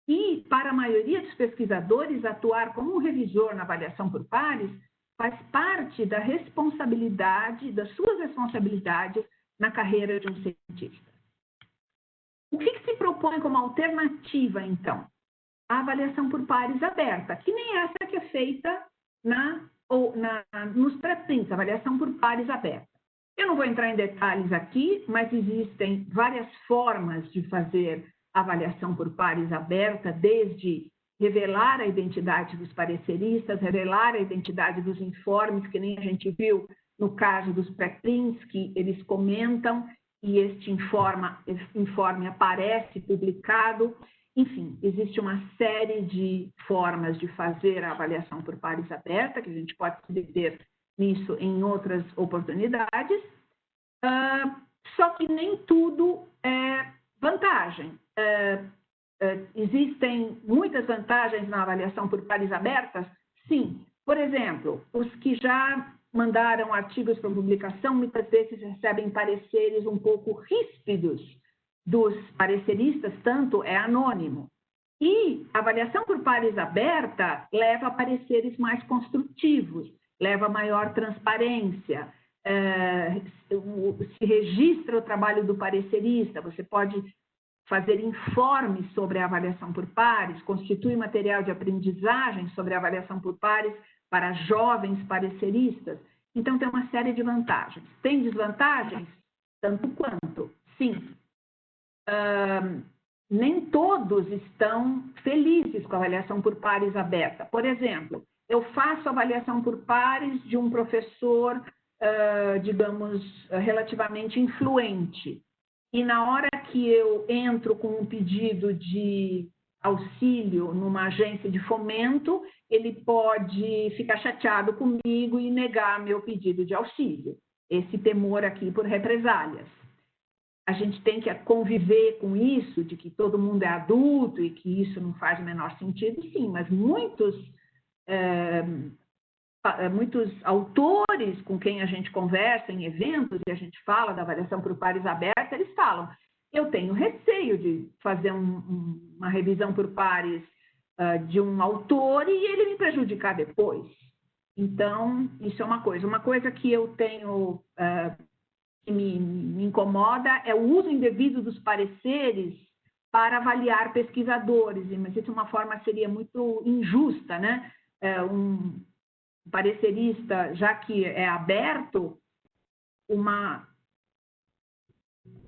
E, para a maioria dos pesquisadores, atuar como um revisor na avaliação por pares faz parte da responsabilidade, das suas responsabilidades na carreira de um cientista. O que se propõe como alternativa, então? A avaliação por pares aberta, que nem essa que é feita nos pré-prints, avaliação por pares aberta. Eu não vou entrar em detalhes aqui, mas existem várias formas de fazer avaliação por pares aberta, desde revelar a identidade dos pareceristas, revelar a identidade dos informes, que nem a gente viu no caso dos pré-prints, que eles comentam e este informe aparece publicado. Enfim, existe uma série de formas de fazer a avaliação por pares aberta, que a gente pode se deter nisso em outras oportunidades, só que nem tudo é vantagem. Existem muitas vantagens na avaliação por pares abertas? Sim. Por exemplo, os que já mandaram artigos para publicação, muitas vezes recebem pareceres um pouco ríspidos dos pareceristas, tanto é anônimo. E a avaliação por pares aberta leva a pareceres mais construtivos, leva a maior transparência, se registra o trabalho do parecerista, você pode fazer informes sobre a avaliação por pares, constitui material de aprendizagem sobre a avaliação por pares para jovens pareceristas. Então, tem uma série de vantagens. Tem desvantagens? Tanto quanto. Sim. Nem todos estão felizes com a avaliação por pares aberta. Por exemplo, eu faço avaliação por pares de um professor, digamos, relativamente influente. E na hora que eu entro com um pedido de auxílio numa agência de fomento, ele pode ficar chateado comigo e negar meu pedido de auxílio. Esse temor aqui por represálias. A gente tem que conviver com isso, de que todo mundo é adulto e que isso não faz o menor sentido, sim, mas muitos autores com quem a gente conversa em eventos e a gente fala da avaliação por pares aberta, eles falam, eu tenho receio de fazer uma revisão por pares de um autor e ele me prejudicar depois. Então, isso é uma coisa. Uma coisa que eu tenho, que me incomoda, é o uso indevido dos pareceres para avaliar pesquisadores, mas isso de uma forma seria muito injusta, né? Um parecerista, já que é aberto, uma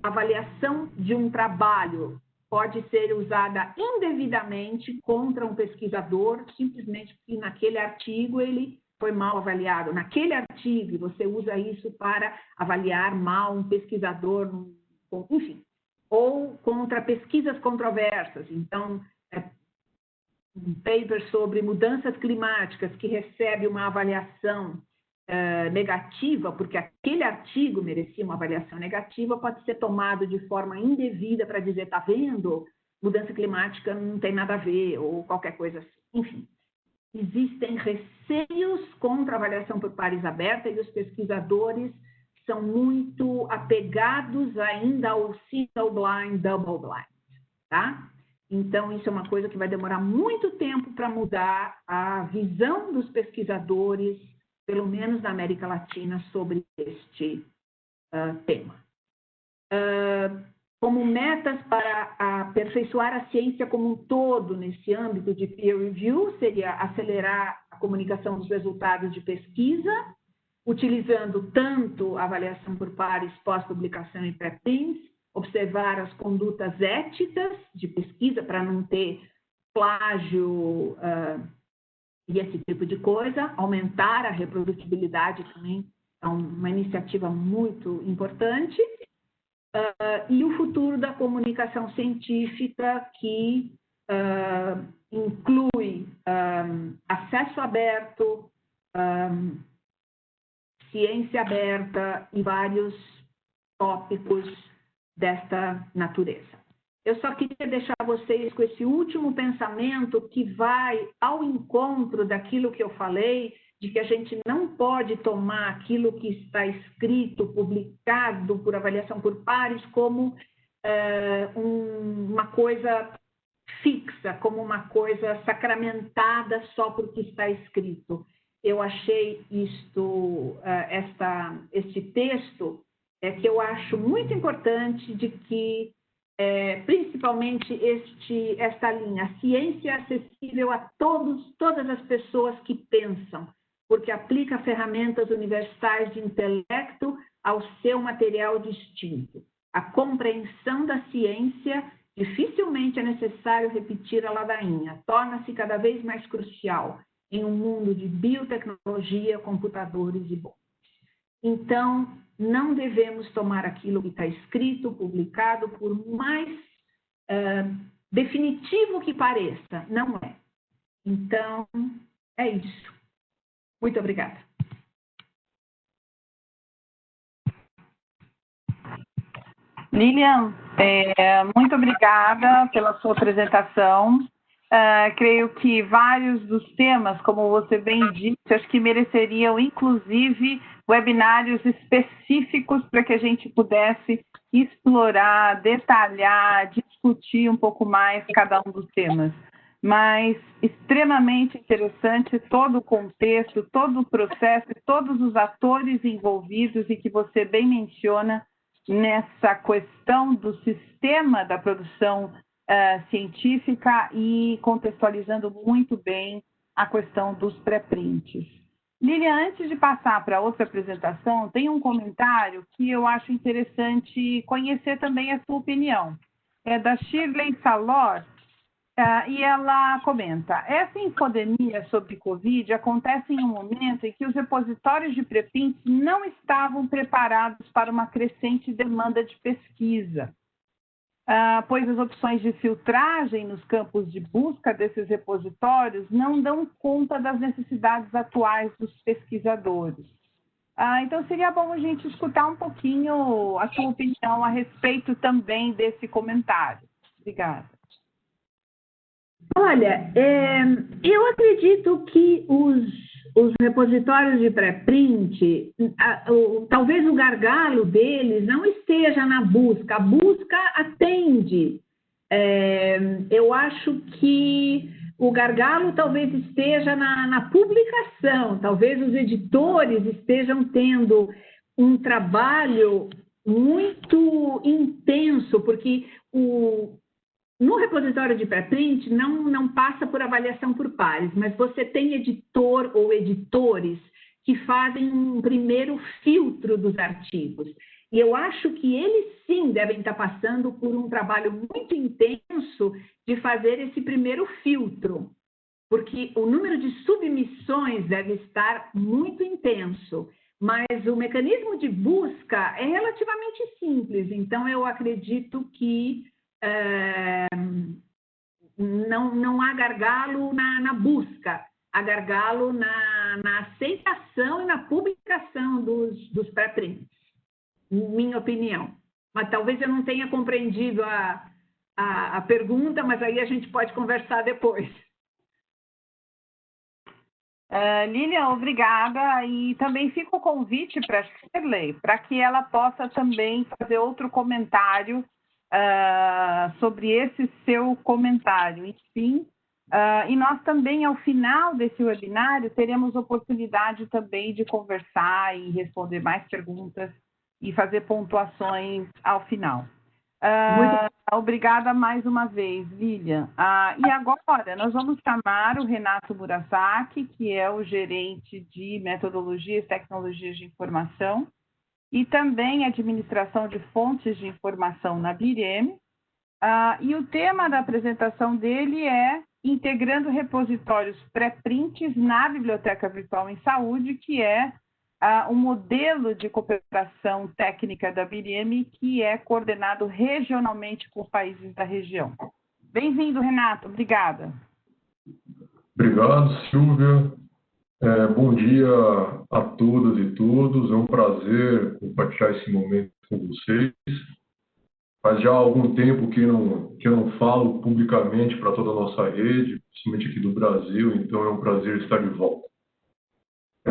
avaliação de um trabalho pode ser usada indevidamente contra um pesquisador, simplesmente porque naquele artigo ele foi mal avaliado. Naquele artigo, você usa isso para avaliar mal um pesquisador, enfim, ou contra pesquisas controversas. Então, um paper sobre mudanças climáticas que recebe uma avaliação negativa, porque aquele artigo merecia uma avaliação negativa, pode ser tomado de forma indevida para dizer, tá vendo, mudança climática não tem nada a ver, ou qualquer coisa assim. Enfim, existem receios contra a avaliação por pares aberta e os pesquisadores são muito apegados ainda ao single blind, double blind, tá? Então, isso é uma coisa que vai demorar muito tempo para mudar a visão dos pesquisadores, pelo menos na América Latina, sobre este tema. Como metas para aperfeiçoar a ciência como um todo nesse âmbito de peer review, seria acelerar a comunicação dos resultados de pesquisa, utilizando tanto a avaliação por pares, pós-publicação e pré-prints, observar as condutas éticas de pesquisa para não ter plágio e esse tipo de coisa, aumentar a reprodutibilidade também é uma iniciativa muito importante, e o futuro da comunicação científica que inclui acesso aberto, ciência aberta e vários tópicos desta natureza. Eu só queria deixar vocês com esse último pensamento que vai ao encontro daquilo que eu falei, de que a gente não pode tomar aquilo que está escrito, publicado por avaliação por pares, como uma coisa fixa, como uma coisa sacramentada só porque está escrito. Eu achei este texto que eu acho muito importante, de que principalmente esta linha, ciência acessível a todas as pessoas que pensam, porque aplica ferramentas universais de intelecto ao seu material distinto. A compreensão da ciência, dificilmente é necessário repetir a ladainha, torna-se cada vez mais crucial em um mundo de biotecnologia, computadores e bombas. Então, não devemos tomar aquilo que está escrito, publicado, por mais definitivo que pareça. Não é. Então, é isso. Muito obrigada. Lilian, muito obrigada pela sua apresentação. Creio que vários dos temas, como você bem disse, acho que mereceriam, inclusive, webinários específicos para que a gente pudesse explorar, detalhar, discutir um pouco mais cada um dos temas. Mas extremamente interessante todo o contexto, todo o processo, todos os atores envolvidos e que você bem menciona nessa questão do sistema da produção científica e contextualizando muito bem a questão dos pré-prints. Lilian, antes de passar para outra apresentação, tem um comentário que eu acho interessante conhecer também a sua opinião. É da Shirley Salor, e ela comenta: essa infodemia sobre Covid acontece em um momento em que os repositórios de pré-prints não estavam preparados para uma crescente demanda de pesquisa. Pois as opções de filtragem nos campos de busca desses repositórios não dão conta das necessidades atuais dos pesquisadores. Então, seria bom a gente escutar um pouquinho a sua opinião a respeito também desse comentário. Obrigada. Olha, eu acredito que os repositórios de pré-print, talvez o gargalo deles não esteja na busca. A busca atende. Eu acho que o gargalo talvez esteja na publicação. Talvez os editores estejam tendo um trabalho muito intenso, porque no repositório de pré-print não passa por avaliação por pares, mas você tem editor ou editores que fazem um primeiro filtro dos artigos. E eu acho que eles sim devem estar passando por um trabalho muito intenso de fazer esse primeiro filtro, porque o número de submissões deve estar muito intenso, mas o mecanismo de busca é relativamente simples. Então, eu acredito que não há gargalo na busca, há gargalo na aceitação e na publicação dos pré-prints, minha opinião. Mas talvez eu não tenha compreendido a pergunta, mas aí a gente pode conversar depois. Lilian, obrigada. E também fica o convite para a Shirley, para que ela possa também fazer outro comentário sobre esse seu comentário. Enfim, e nós também, ao final desse webinário, teremos oportunidade também de conversar e responder mais perguntas e fazer pontuações ao final. Obrigada mais uma vez, Lilian. E agora nós vamos chamar o Renato Murasaki, que é o gerente de metodologias e tecnologias de informação, e também administração de fontes de informação na BIREM. E o tema da apresentação dele é integrando repositórios pré-prints na Biblioteca Virtual em Saúde, que é um modelo de cooperação técnica da BIREM, que é coordenado regionalmente por países da região. Bem-vindo, Renato. Obrigada. Obrigado, Silvia. Bom dia a todas e todos. É um prazer compartilhar esse momento com vocês. Faz já algum tempo que eu não falo publicamente para toda a nossa rede, principalmente aqui do Brasil, então é um prazer estar de volta.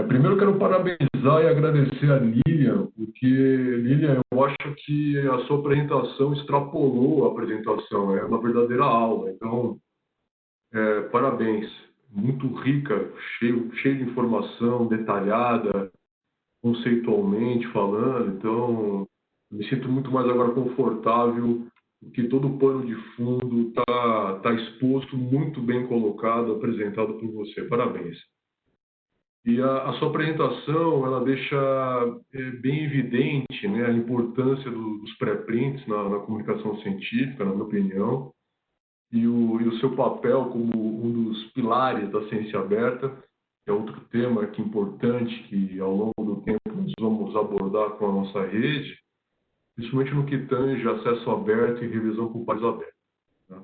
Primeiro, quero parabenizar e agradecer a Lilian, porque, Lilian, eu acho que a sua apresentação extrapolou a apresentação, é uma verdadeira aula. Então, parabéns. Muito rica, cheio de informação, detalhada, conceitualmente falando. Então, me sinto muito mais agora confortável, porque todo o pano de fundo está exposto, muito bem colocado, apresentado por você. Parabéns. E a sua apresentação, ela deixa bem evidente, né, a importância dos pré-prints na comunicação científica, na minha opinião, e o seu papel como um dos pilares da ciência aberta. É outro tema que é importante, que ao longo do tempo nós vamos abordar com a nossa rede, principalmente no que tange acesso aberto e revisão com pares abertos. Tá?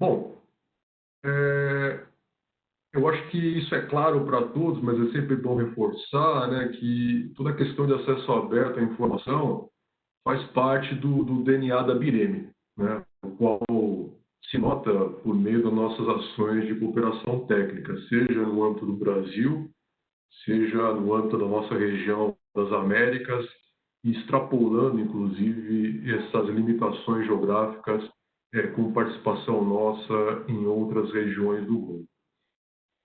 Bom, eu acho que isso é claro para todos, mas é sempre bom reforçar, né, que toda a questão de acesso aberto à informação faz parte do DNA da BIREME, né, o qual se nota por meio das nossas ações de cooperação técnica, seja no âmbito do Brasil, seja no âmbito da nossa região das Américas, e extrapolando, inclusive, essas limitações geográficas com participação nossa em outras regiões do mundo.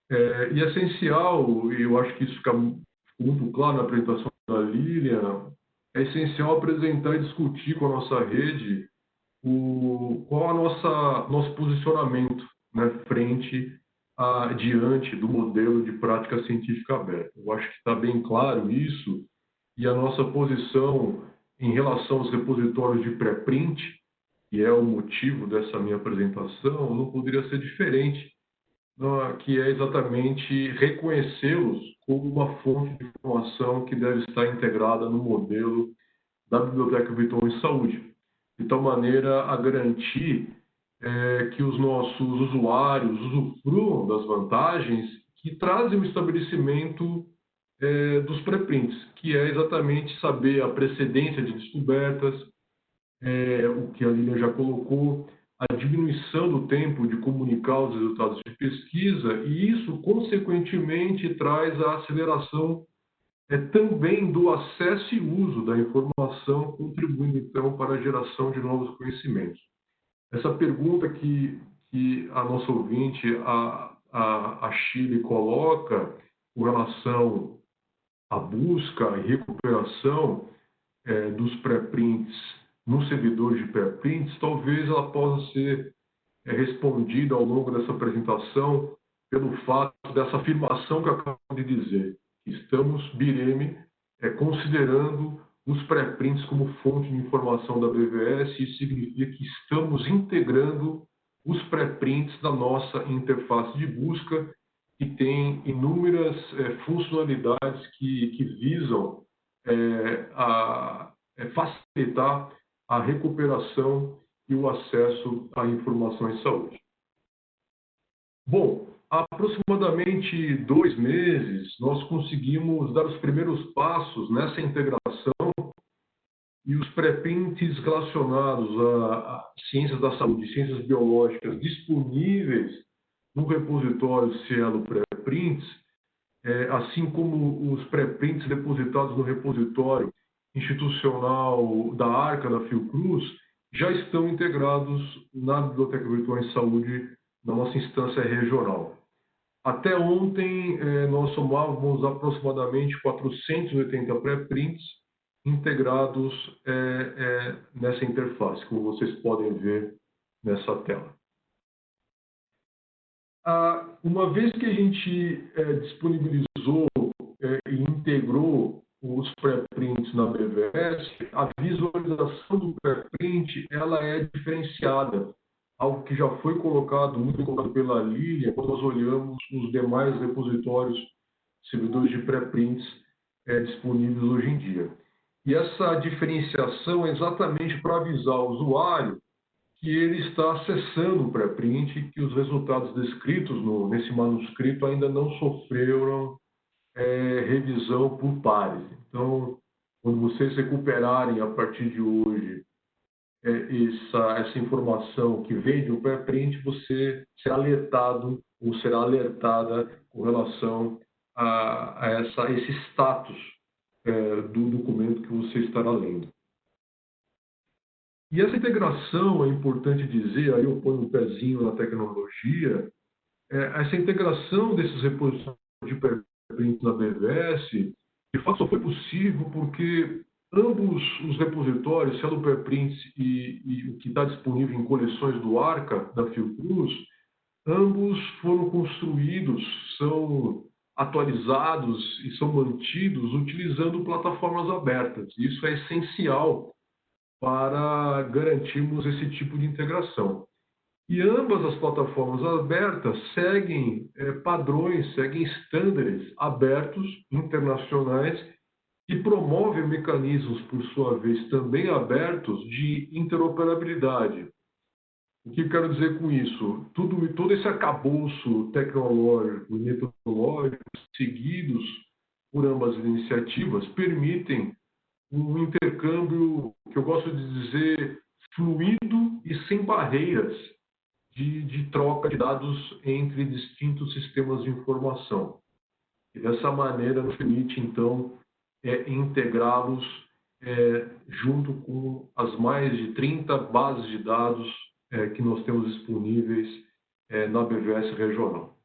E é essencial, e eu acho que isso fica muito claro na apresentação da Lilian, é essencial apresentar e discutir com a nossa rede qual é o nosso posicionamento, né, diante do modelo de prática científica aberta. Eu acho que está bem claro isso, e a nossa posição em relação aos repositórios de pré-print, que é o motivo dessa minha apresentação, não poderia ser diferente, que é exatamente reconhecê-los como uma fonte de informação que deve estar integrada no modelo da Biblioteca Virtual em Saúde, de tal maneira a garantir que os nossos usuários usufruam das vantagens que trazem o estabelecimento dos pré-prints, que é exatamente saber a precedência de descobertas, o que a Lilian já colocou, a diminuição do tempo de comunicar os resultados de pesquisa, e isso, consequentemente, traz a aceleração também do acesso e uso da informação, contribuindo, então, para a geração de novos conhecimentos. Essa pergunta que a nossa ouvinte, a Chile, coloca com relação à busca e recuperação dos pré-prints nos servidores de pré-prints, talvez ela possa ser respondida ao longo dessa apresentação pelo fato dessa afirmação que eu acabo de dizer. Estamos, BIREME, considerando os pré-prints como fonte de informação da BVS, e isso significa que estamos integrando os pré-prints da nossa interface de busca, que tem inúmeras funcionalidades que visam facilitar a recuperação e o acesso à informação em saúde. Bom, há aproximadamente 2 meses, nós conseguimos dar os primeiros passos nessa integração, e os pré-prints relacionados a ciências da saúde e ciências biológicas disponíveis no repositório Cielo Pré-prints, assim como os pré-prints depositados no repositório institucional da ARCA, da Fiocruz, já estão integrados na Biblioteca Virtual em Saúde, na nossa instância regional. Até ontem, nós somávamos aproximadamente 480 pré-prints integrados nessa interface, como vocês podem ver nessa tela. Uma vez que a gente disponibilizou e integrou os pré-prints na BVS, a visualização do pré-print ela é diferenciada, algo que já foi muito colocado pela Lilian quando nós olhamos os demais repositórios, servidores de pré-prints disponíveis hoje em dia. E essa diferenciação é exatamente para avisar o usuário que ele está acessando o pré-print e que os resultados descritos nesse manuscrito ainda não sofreram revisão por pares. Então, quando vocês recuperarem a partir de hoje essa informação que vem do pré-print, você será alertado ou será alertada com relação a esse status do documento que você estará lendo. E essa integração, é importante dizer, aí eu ponho um pezinho na tecnologia, essa integração desses repositórios de pré-print na BVS, de fato só foi possível porque ambos os repositórios, Cielo Pré-prints e o que está disponível em coleções do ARCA, da Fiocruz, ambos foram construídos, são atualizados e são mantidos utilizando plataformas abertas. Isso é essencial para garantirmos esse tipo de integração. E ambas as plataformas abertas seguem padrões, seguem estándares abertos, internacionais, e promovem mecanismos, por sua vez, também abertos de interoperabilidade. O que eu quero dizer com isso? Todo esse arcabouço tecnológico e metodológico seguidos por ambas as iniciativas permitem um intercâmbio, que eu gosto de dizer, fluido e sem barreiras de troca de dados entre distintos sistemas de informação. E dessa maneira nos permite, então, integrá-los junto com as mais de 30 bases de dados que nós temos disponíveis na BVS regional.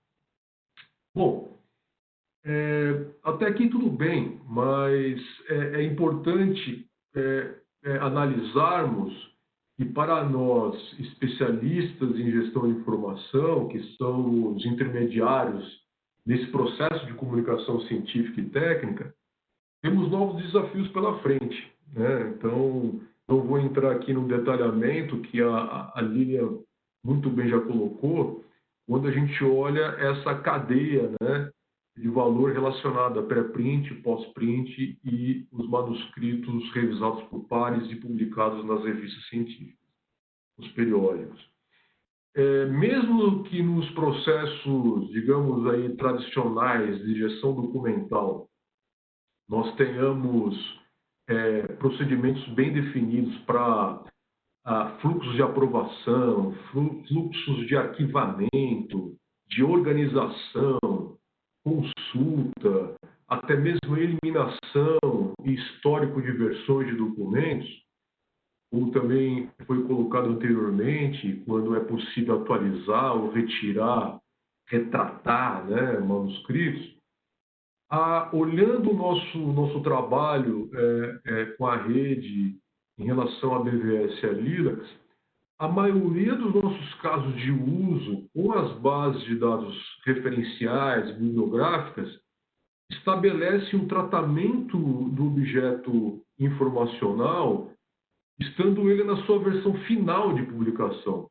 Bom, até aqui tudo bem, mas é importante analisarmos que para nós, especialistas em gestão de informação, que são os intermediários nesse processo de comunicação científica e técnica, temos novos desafios pela frente, né? Então, não vou entrar aqui no detalhamento que a Lilian muito bem já colocou, quando a gente olha essa cadeia, né, de valor relacionado a pré-print, pós-print e os manuscritos revisados por pares e publicados nas revistas científicas, nos periódicos. Mesmo que nos processos, digamos aí, tradicionais de gestão documental, nós tenhamos procedimentos bem definidos para fluxos de aprovação, fluxos de arquivamento, de organização, consulta, até mesmo eliminação e histórico de versões de documentos, como também foi colocado anteriormente, quando é possível atualizar ou retirar, retratar, né, manuscritos. Olhando o nosso trabalho com a rede em relação à BVS e à Lilacs, a maioria dos nossos casos de uso com as bases de dados referenciais, bibliográficas, estabelece um tratamento do objeto informacional, estando ele na sua versão final de publicação.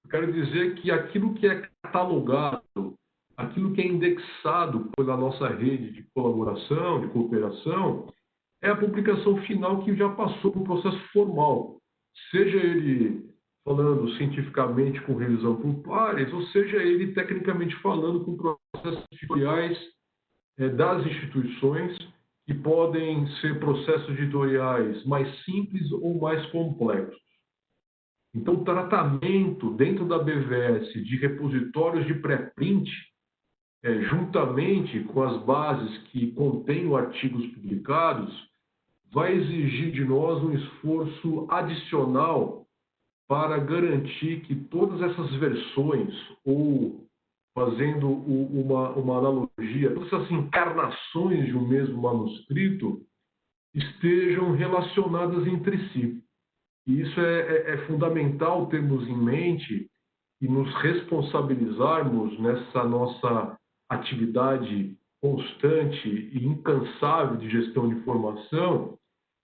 Eu quero dizer que aquilo que é catalogado, aquilo que é indexado pela nossa rede de colaboração, de cooperação, é a publicação final que já passou por um processo formal, seja ele falando cientificamente com revisão por pares, ou seja ele tecnicamente falando com processos editoriais das instituições, que podem ser processos editoriais mais simples ou mais complexos. Então, o tratamento dentro da BVS de repositórios de pré-print, juntamente com as bases que contêm artigos publicados, vai exigir de nós um esforço adicional para garantir que todas essas versões, ou fazendo uma analogia, todas essas encarnações de um mesmo manuscrito estejam relacionadas entre si. E isso é fundamental termos em mente e nos responsabilizarmos nessa nossa atividade constante e incansável de gestão de informação,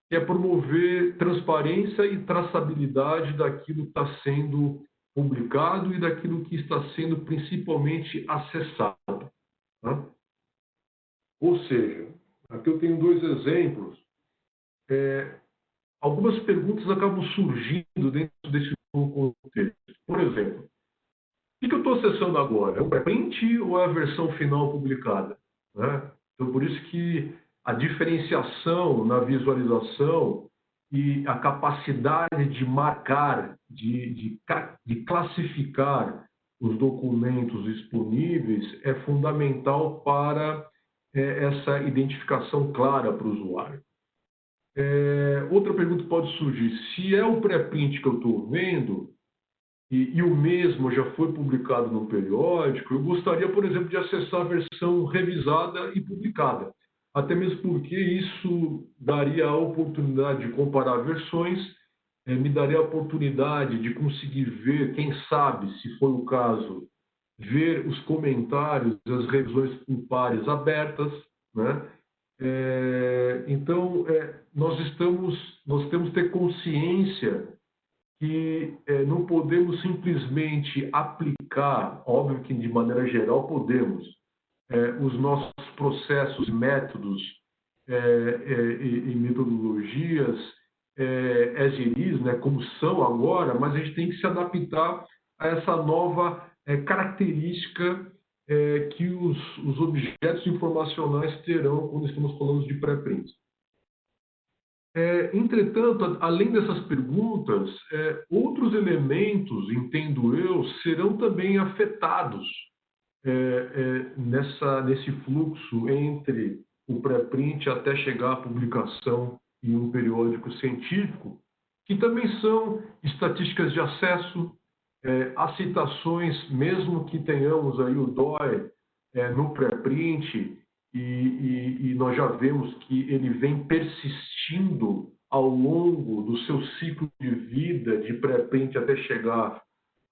que é promover transparência e traçabilidade daquilo que está sendo publicado e daquilo que está sendo principalmente acessado. Tá? Ou seja, aqui eu tenho dois exemplos. Algumas perguntas acabam surgindo dentro desse contexto. Por exemplo, o que eu estou acessando agora? É o pré-print ou é a versão final publicada? Né? Então, por isso que a diferenciação na visualização e a capacidade de marcar, de classificar os documentos disponíveis é fundamental para essa identificação clara para o usuário. Outra pergunta pode surgir: se é o pré-print que eu estou vendo e o mesmo já foi publicado no periódico, eu gostaria, por exemplo, de acessar a versão revisada e publicada. Até mesmo porque isso daria a oportunidade de comparar versões, me daria a oportunidade de conseguir ver, quem sabe, se foi o caso, ver os comentários, as revisões por pares abertas, né? Então, nós temos que ter consciência que não podemos simplesmente aplicar, óbvio que de maneira geral podemos, os nossos processos, métodos e metodologias as iris, né, como são agora, mas a gente tem que se adaptar a essa nova característica que os objetos informacionais terão quando estamos falando de pré-print. Entretanto, além dessas perguntas, outros elementos, entendo eu, serão também afetados nesse fluxo entre o pré-print até chegar à publicação em um periódico científico, que também são estatísticas de acesso, as citações, mesmo que tenhamos aí o DOI no pré-print, e nós já vemos que ele vem persistindo ao longo do seu ciclo de vida, de pré-print até chegar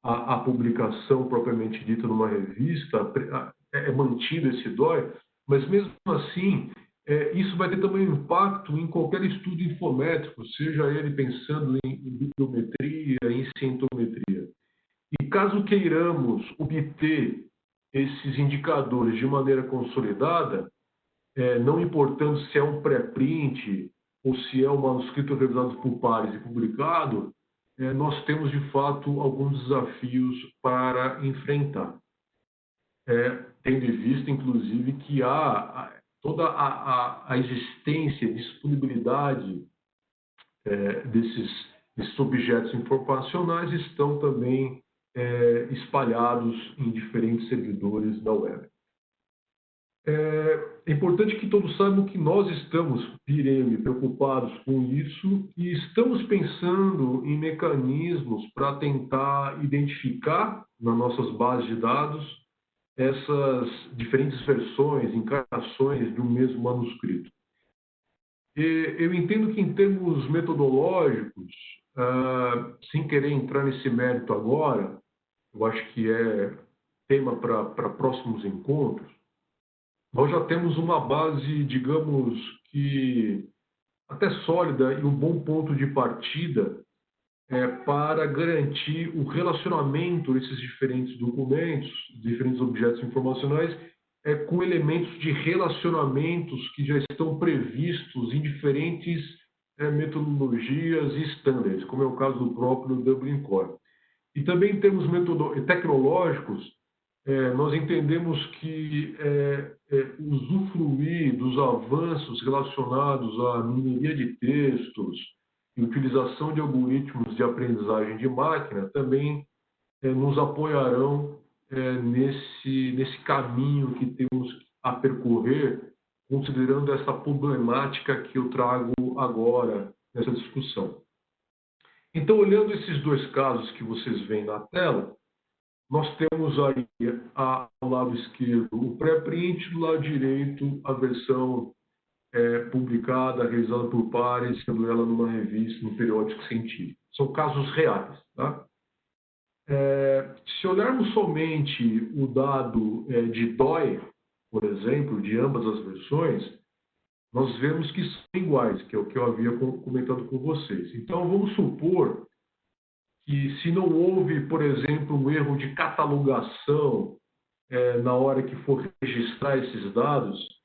à publicação propriamente dita numa revista, é mantido esse DOI, mas mesmo assim, isso vai ter também impacto em qualquer estudo infométrico, seja ele pensando em bibliometria, em cientometria. E caso queiramos obter esses indicadores de maneira consolidada, não importando se é um pré-print ou se é um manuscrito revisado por pares e publicado, nós temos, de fato, alguns desafios para enfrentar. Tendo em vista, inclusive, que há toda a existência, disponibilidade desses objetos informacionais estão também espalhados em diferentes servidores da web. É importante que todos saibam que nós estamos, Pirene, preocupados com isso e estamos pensando em mecanismos para tentar identificar nas nossas bases de dados essas diferentes versões, encarnações de um mesmo manuscrito. Eu entendo que, em termos metodológicos, sem querer entrar nesse mérito agora, eu acho que é tema para próximos encontros, nós já temos uma base, digamos que até sólida e um bom ponto de partida para garantir o relacionamento desses diferentes documentos, diferentes objetos informacionais, com elementos de relacionamentos que já estão previstos em diferentes metodologias e estándares, como é o caso do próprio Dublin Core. E também em termos tecnológicos, nós entendemos que usufruir dos avanços relacionados à mineria de textos e utilização de algoritmos de aprendizagem de máquina também nos apoiarão nesse caminho que temos a percorrer, considerando essa problemática que eu trago agora nessa discussão. Então, olhando esses dois casos que vocês veem na tela, nós temos aí ao lado esquerdo o pré-print, do lado direito a versão publicada, revisada por pares, tendo ela numa revista, num periódico científico. São casos reais. Tá? Se olharmos somente o dado de DOI, por exemplo, de ambas as versões, nós vemos que são iguais, que é o que eu havia comentado com vocês. Então, vamos supor que se não houve, por exemplo, um erro de catalogação na hora que for registrar esses dados,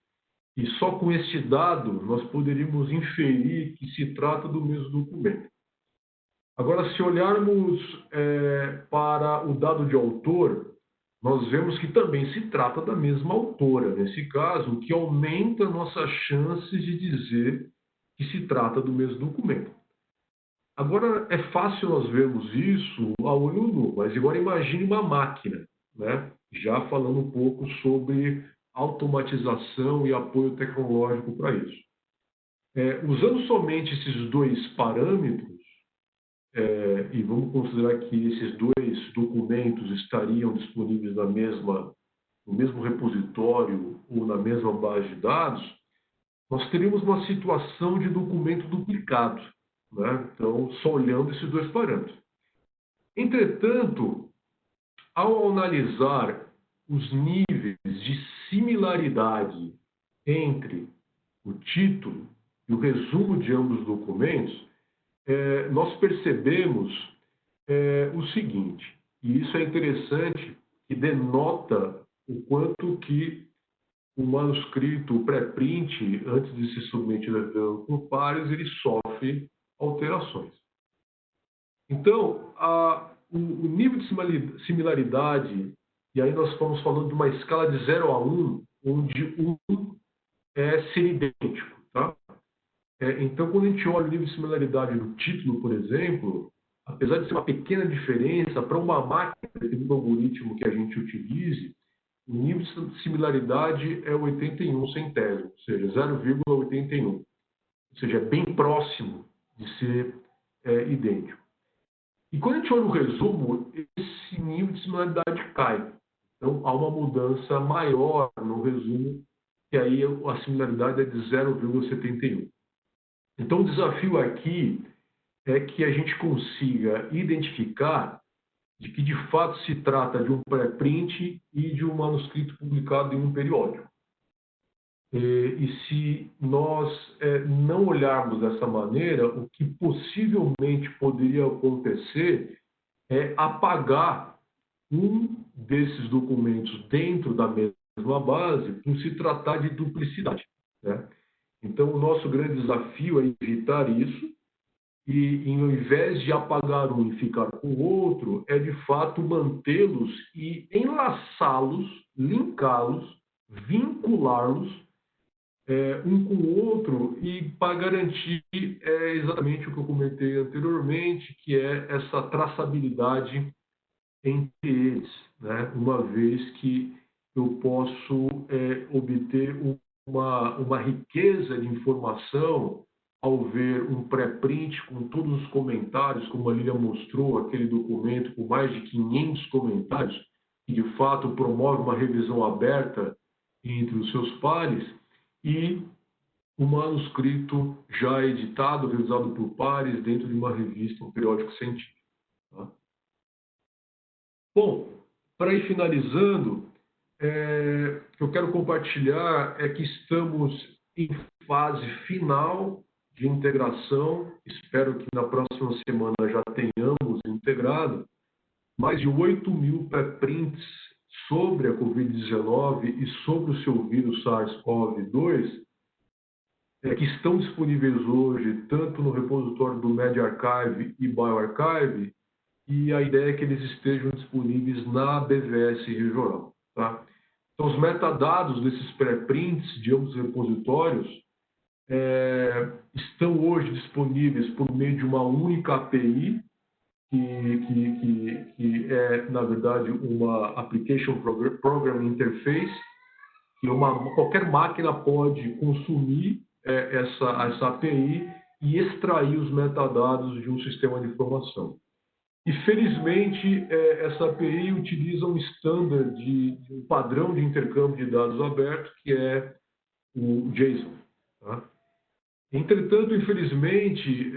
e só com este dado nós poderíamos inferir que se trata do mesmo documento. Agora, se olharmos para o dado de autor, nós vemos que também se trata da mesma autora, nesse caso, o que aumenta nossas chances de dizer que se trata do mesmo documento. Agora, é fácil nós vermos isso a olho nu, mas agora imagine uma máquina, né? Já falando um pouco sobre automatização e apoio tecnológico para isso. Usando somente esses dois parâmetros, e vamos considerar que esses dois documentos estariam disponíveis no mesmo repositório ou na mesma base de dados, nós teríamos uma situação de documento duplicado. Né? Então, só olhando esses dois parâmetros. Entretanto, ao analisar os níveis de similaridade entre o título e o resumo de ambos os documentos, nós percebemos o seguinte, e isso é interessante, que denota o quanto que o manuscrito, o pré-print, antes de ser submetido por pares, ele sofre alterações. Então, o nível de similaridade, e aí nós estamos falando de uma escala de 0 a 1, onde 1 é ser idêntico. Tá? Então, quando a gente olha o nível de similaridade do título, por exemplo, apesar de ser uma pequena diferença, para uma máquina, dependendo do algoritmo que a gente utilize, o nível de similaridade é 81 centésimos, ou seja, 0,81. Ou seja, é bem próximo de ser idêntico. E quando a gente olha o resumo, esse nível de similaridade cai. Então, há uma mudança maior no resumo, que aí a similaridade é de 0,71. Então, o desafio aqui é que a gente consiga identificar de que, de fato, se trata de um pré-print e de um manuscrito publicado em um periódico. E se nós não olharmos dessa maneira, o que possivelmente poderia acontecer é apagar um desses documentos dentro da mesma base por se tratar de duplicidade, né? Então, o nosso grande desafio é evitar isso e, ao invés de apagar um e ficar com o outro, é de fato mantê-los e enlaçá-los, linká-los, vinculá-los um com o outro e para garantir exatamente o que eu comentei anteriormente, que é essa traçabilidade entre eles, né? Uma vez que eu posso obter uma riqueza de informação ao ver um pré-print com todos os comentários, como a Lília mostrou, aquele documento com mais de 500 comentários, que de fato promove uma revisão aberta entre os seus pares, e um manuscrito já editado, revisado por pares, dentro de uma revista, um periódico científico. Tá? Bom, para ir finalizando, o que eu quero compartilhar é que estamos em fase final de integração. Espero que na próxima semana já tenhamos integrado mais de 8.000 pré-prints sobre a Covid-19 e sobre o seu vírus SARS-CoV-2, que estão disponíveis hoje tanto no repositório do medRxiv e bioRxiv, e a ideia é que eles estejam disponíveis na BVS regional. Tá? Então, os metadados desses pré-prints de ambos os repositórios estão hoje disponíveis por meio de uma única API, que é, na verdade, uma Application Program Interface, que qualquer máquina pode consumir essa API e extrair os metadados de um sistema de informação. E, felizmente, essa API utiliza um standard, um padrão de intercâmbio de dados aberto, que é o JSON. Tá? Entretanto, infelizmente,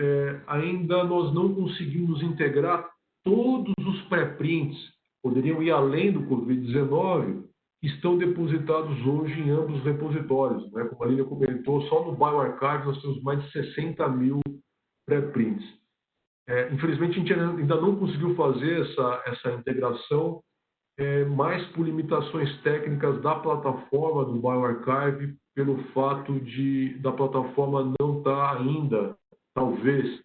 ainda nós não conseguimos integrar todos os pré-prints, poderiam ir além do Covid-19, que estão depositados hoje em ambos os repositórios. Né? Como a Lília comentou, só no bioRxiv nós temos mais de 60.000 pré-prints. Infelizmente, a gente ainda não conseguiu fazer essa integração, mais por limitações técnicas da plataforma do bioRxiv, pelo fato da plataforma não estar ainda, talvez,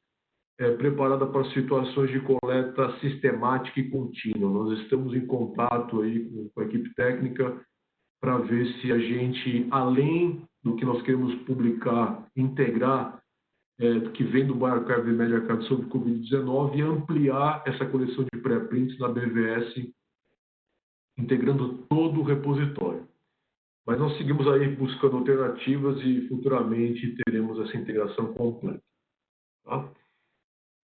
preparada para situações de coleta sistemática e contínua. Nós estamos em contato aí com a equipe técnica para ver se a gente, além do que nós queremos publicar, integrar que vem do bioRxiv e medRxiv sobre Covid-19 e ampliar essa coleção de pré-prints na BVS, integrando todo o repositório. Mas nós seguimos aí buscando alternativas e futuramente teremos essa integração completa. Tá?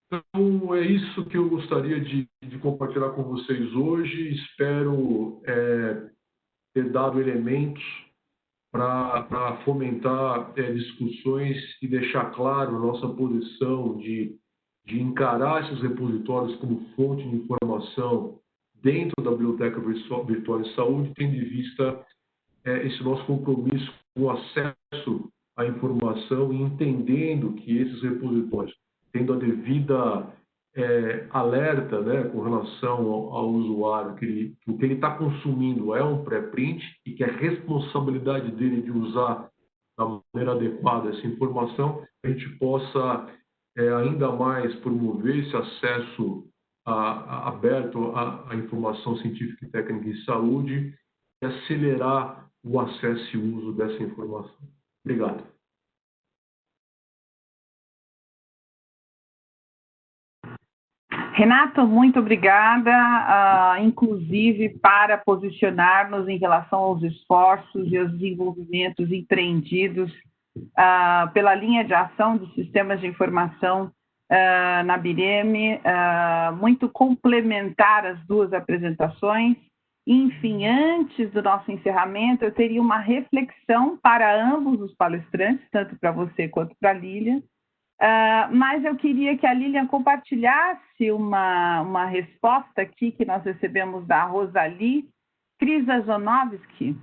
Então, é isso que eu gostaria de compartilhar com vocês hoje. Espero ter dado elementos para fomentar discussões e deixar claro a nossa posição de encarar esses repositórios como fonte de informação dentro da Biblioteca Virtual em Saúde, tendo em vista esse nosso compromisso com o acesso à informação e entendendo que esses repositórios, tendo a devida alerta, né, com relação ao usuário, que o que ele está consumindo é um pré-print e que a responsabilidade dele de usar da maneira adequada essa informação, a gente possa ainda mais promover esse acesso aberto à informação científica e técnica em saúde e acelerar o acesso e uso dessa informação. Obrigado. Renato, muito obrigada, inclusive para posicionar-nos em relação aos esforços e aos desenvolvimentos empreendidos pela linha de ação dos sistemas de informação na BIREME, muito complementar as duas apresentações. Enfim, antes do nosso encerramento, eu teria uma reflexão para ambos os palestrantes, tanto para você quanto para a Lilian. Mas eu queria que a Lilian compartilhasse uma resposta aqui que nós recebemos da Rosalie Krizazonovski,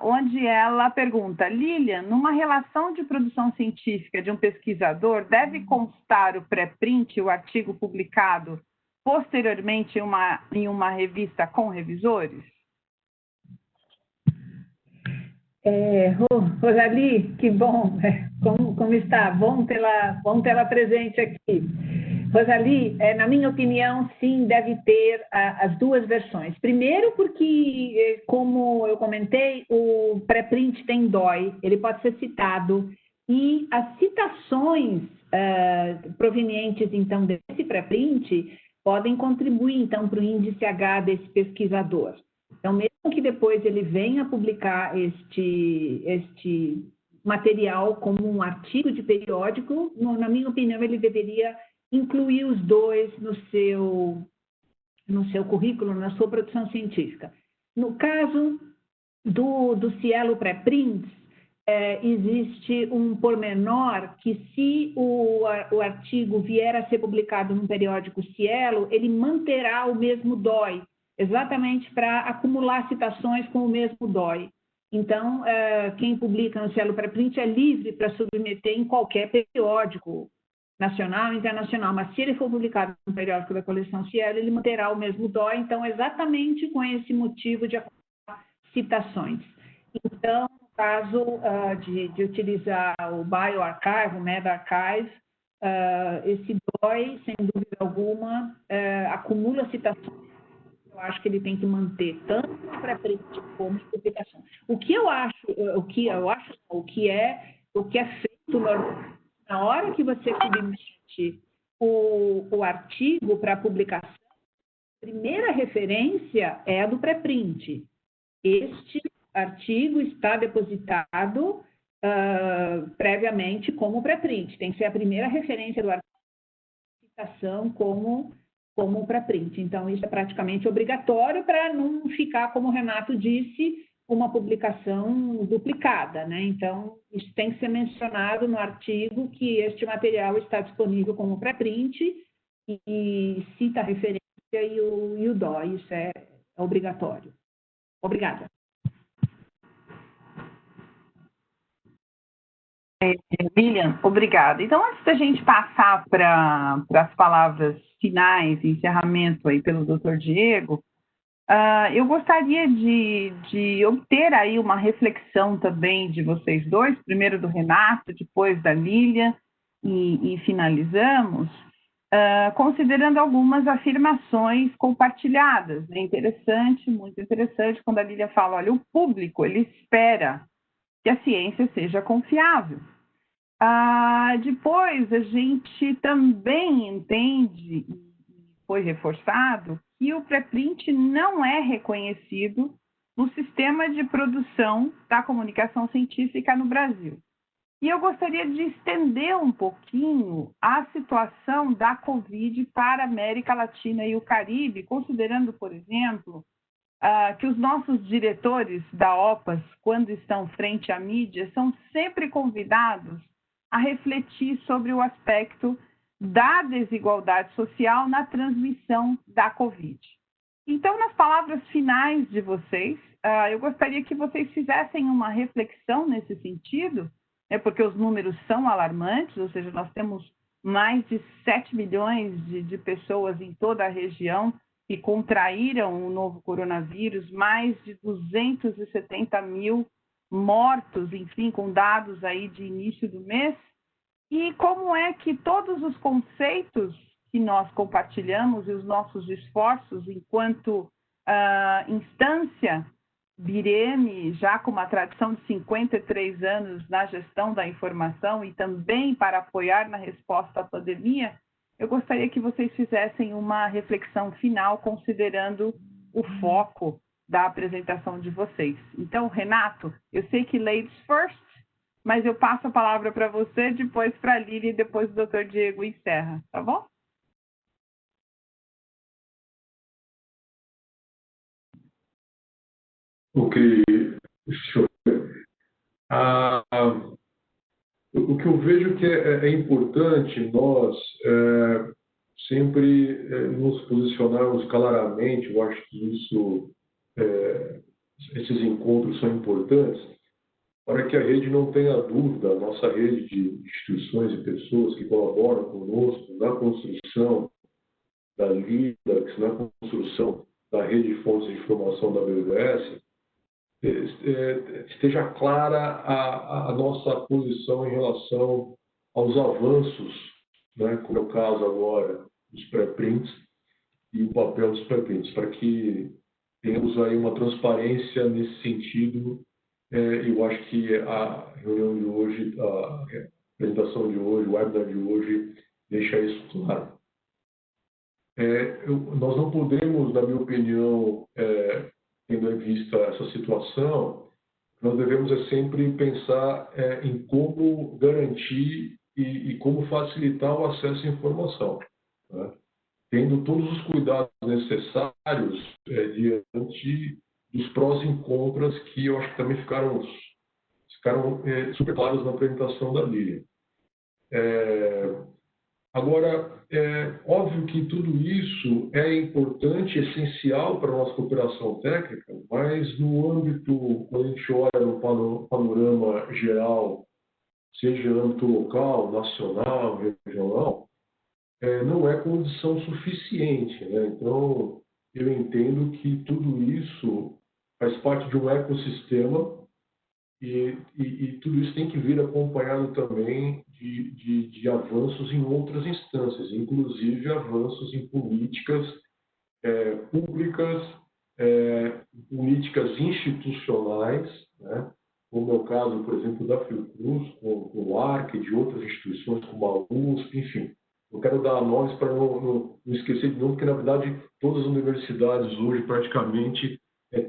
onde ela pergunta: Lilian, numa relação de produção científica de um pesquisador, deve constar o pré-print e o artigo publicado posteriormente em uma revista com revisores? Rosalie, que bom, como está? Bom tê-la presente aqui. Rosalie, na minha opinião, sim, deve ter as duas versões. Primeiro porque, como eu comentei, o pré-print tem DOI, ele pode ser citado, e as citações provenientes, então, desse pré-print podem contribuir, então, para o índice H desse pesquisador. Então, mesmo que depois ele venha a publicar este material como um artigo de periódico, na minha opinião, ele deveria incluir os dois no seu currículo, na sua produção científica. No caso do Cielo Pré-Prints, existe um pormenor que, se o artigo vier a ser publicado num periódico Cielo, ele manterá o mesmo DOI, exatamente para acumular citações com o mesmo DOI. Então, quem publica no Cielo Pré-Print é livre para submeter em qualquer periódico, nacional e internacional, mas se ele for publicado no periódico da coleção Cielo, ele manterá o mesmo DOI, então, exatamente com esse motivo de acumular citações. Então, no caso de utilizar o bioarchive, o medRxiv, esse DOI, sem dúvida alguma, acumula citações. Eu acho que ele tem que manter tanto no pré-print como em publicação. O que é feito na hora que você submete o artigo para publicação, a primeira referência é a do pré-print. Este artigo está depositado previamente como pré-print. Tem que ser a primeira referência do artigo de citação como pré-print. Então, isso é praticamente obrigatório para não ficar, como o Renato disse, uma publicação duplicada, né? Então, isso tem que ser mencionado no artigo que este material está disponível como pré-print e cita a referência e o DOI, isso é obrigatório. Obrigada. Lilian, obrigada. Então, antes da gente passar para as palavras finais, encerramento aí pelo Dr. Diego, eu gostaria de obter aí uma reflexão também de vocês dois, primeiro do Renato, depois da Lilian, e finalizamos, considerando algumas afirmações compartilhadas. É interessante, muito interessante, quando a Lilian fala, olha, o público, ele espera que a ciência seja confiável. Depois, a gente também entende, e foi reforçado, que o pré-print não é reconhecido no sistema de produção da comunicação científica no Brasil. E eu gostaria de estender um pouquinho a situação da Covid para a América Latina e o Caribe, considerando, por exemplo, que os nossos diretores da OPAS, quando estão frente à mídia, são sempre convidados a refletir sobre o aspecto da desigualdade social na transmissão da Covid. Então, nas palavras finais de vocês, eu gostaria que vocês fizessem uma reflexão nesse sentido, né, porque os números são alarmantes, ou seja, nós temos mais de 7 milhões de pessoas em toda a região que contraíram o novo coronavírus, mais de 270 mil mortos, enfim, com dados aí de início do mês. E como é que todos os conceitos que nós compartilhamos e os nossos esforços enquanto instância BIREME, já com uma tradição de 53 anos na gestão da informação e também para apoiar na resposta à pandemia, eu gostaria que vocês fizessem uma reflexão final considerando o foco da apresentação de vocês. Então, Renato, eu sei que ladies first, mas eu passo a palavra para você, depois para a Lili e depois o Dr. Diego encerra, tá bom? Ok, deixa eu ver. O que eu vejo que é importante nós sempre nos posicionarmos claramente. Eu acho que esses encontros são importantes para que a rede não tenha dúvida, a nossa rede de instituições e pessoas que colaboram conosco na construção da LIDAX, na construção da rede de fontes de informação da BNDES, esteja clara a nossa posição em relação aos avanços, né, como é o caso agora dos pré-prints e o papel dos pré-prints, para que tenhamos aí uma transparência nesse sentido. Eu acho que a reunião de hoje, a apresentação de hoje, o webinar de hoje, deixa isso claro. Nós não podemos, na minha opinião, tendo em vista essa situação, nós devemos sempre pensar em como garantir e como facilitar o acesso à informação, né? Tendo todos os cuidados necessários diante dos prós e contras que eu acho que também ficaram super claros na apresentação da Lilian. Agora, é óbvio que tudo isso é importante, essencial para a nossa cooperação técnica, mas no âmbito, quando a gente olha no panorama geral, seja âmbito local, nacional, regional, não é condição suficiente, né? Então, eu entendo que tudo isso faz parte de um ecossistema e tudo isso tem que vir acompanhado também de avanços em outras instâncias, inclusive avanços em políticas públicas, políticas institucionais, né? Como é o caso, por exemplo, da Fiocruz, com o ARC, de outras instituições como a USP, enfim. Eu quero dar nomes para não esquecer de novo, porque, na verdade, todas as universidades hoje, praticamente,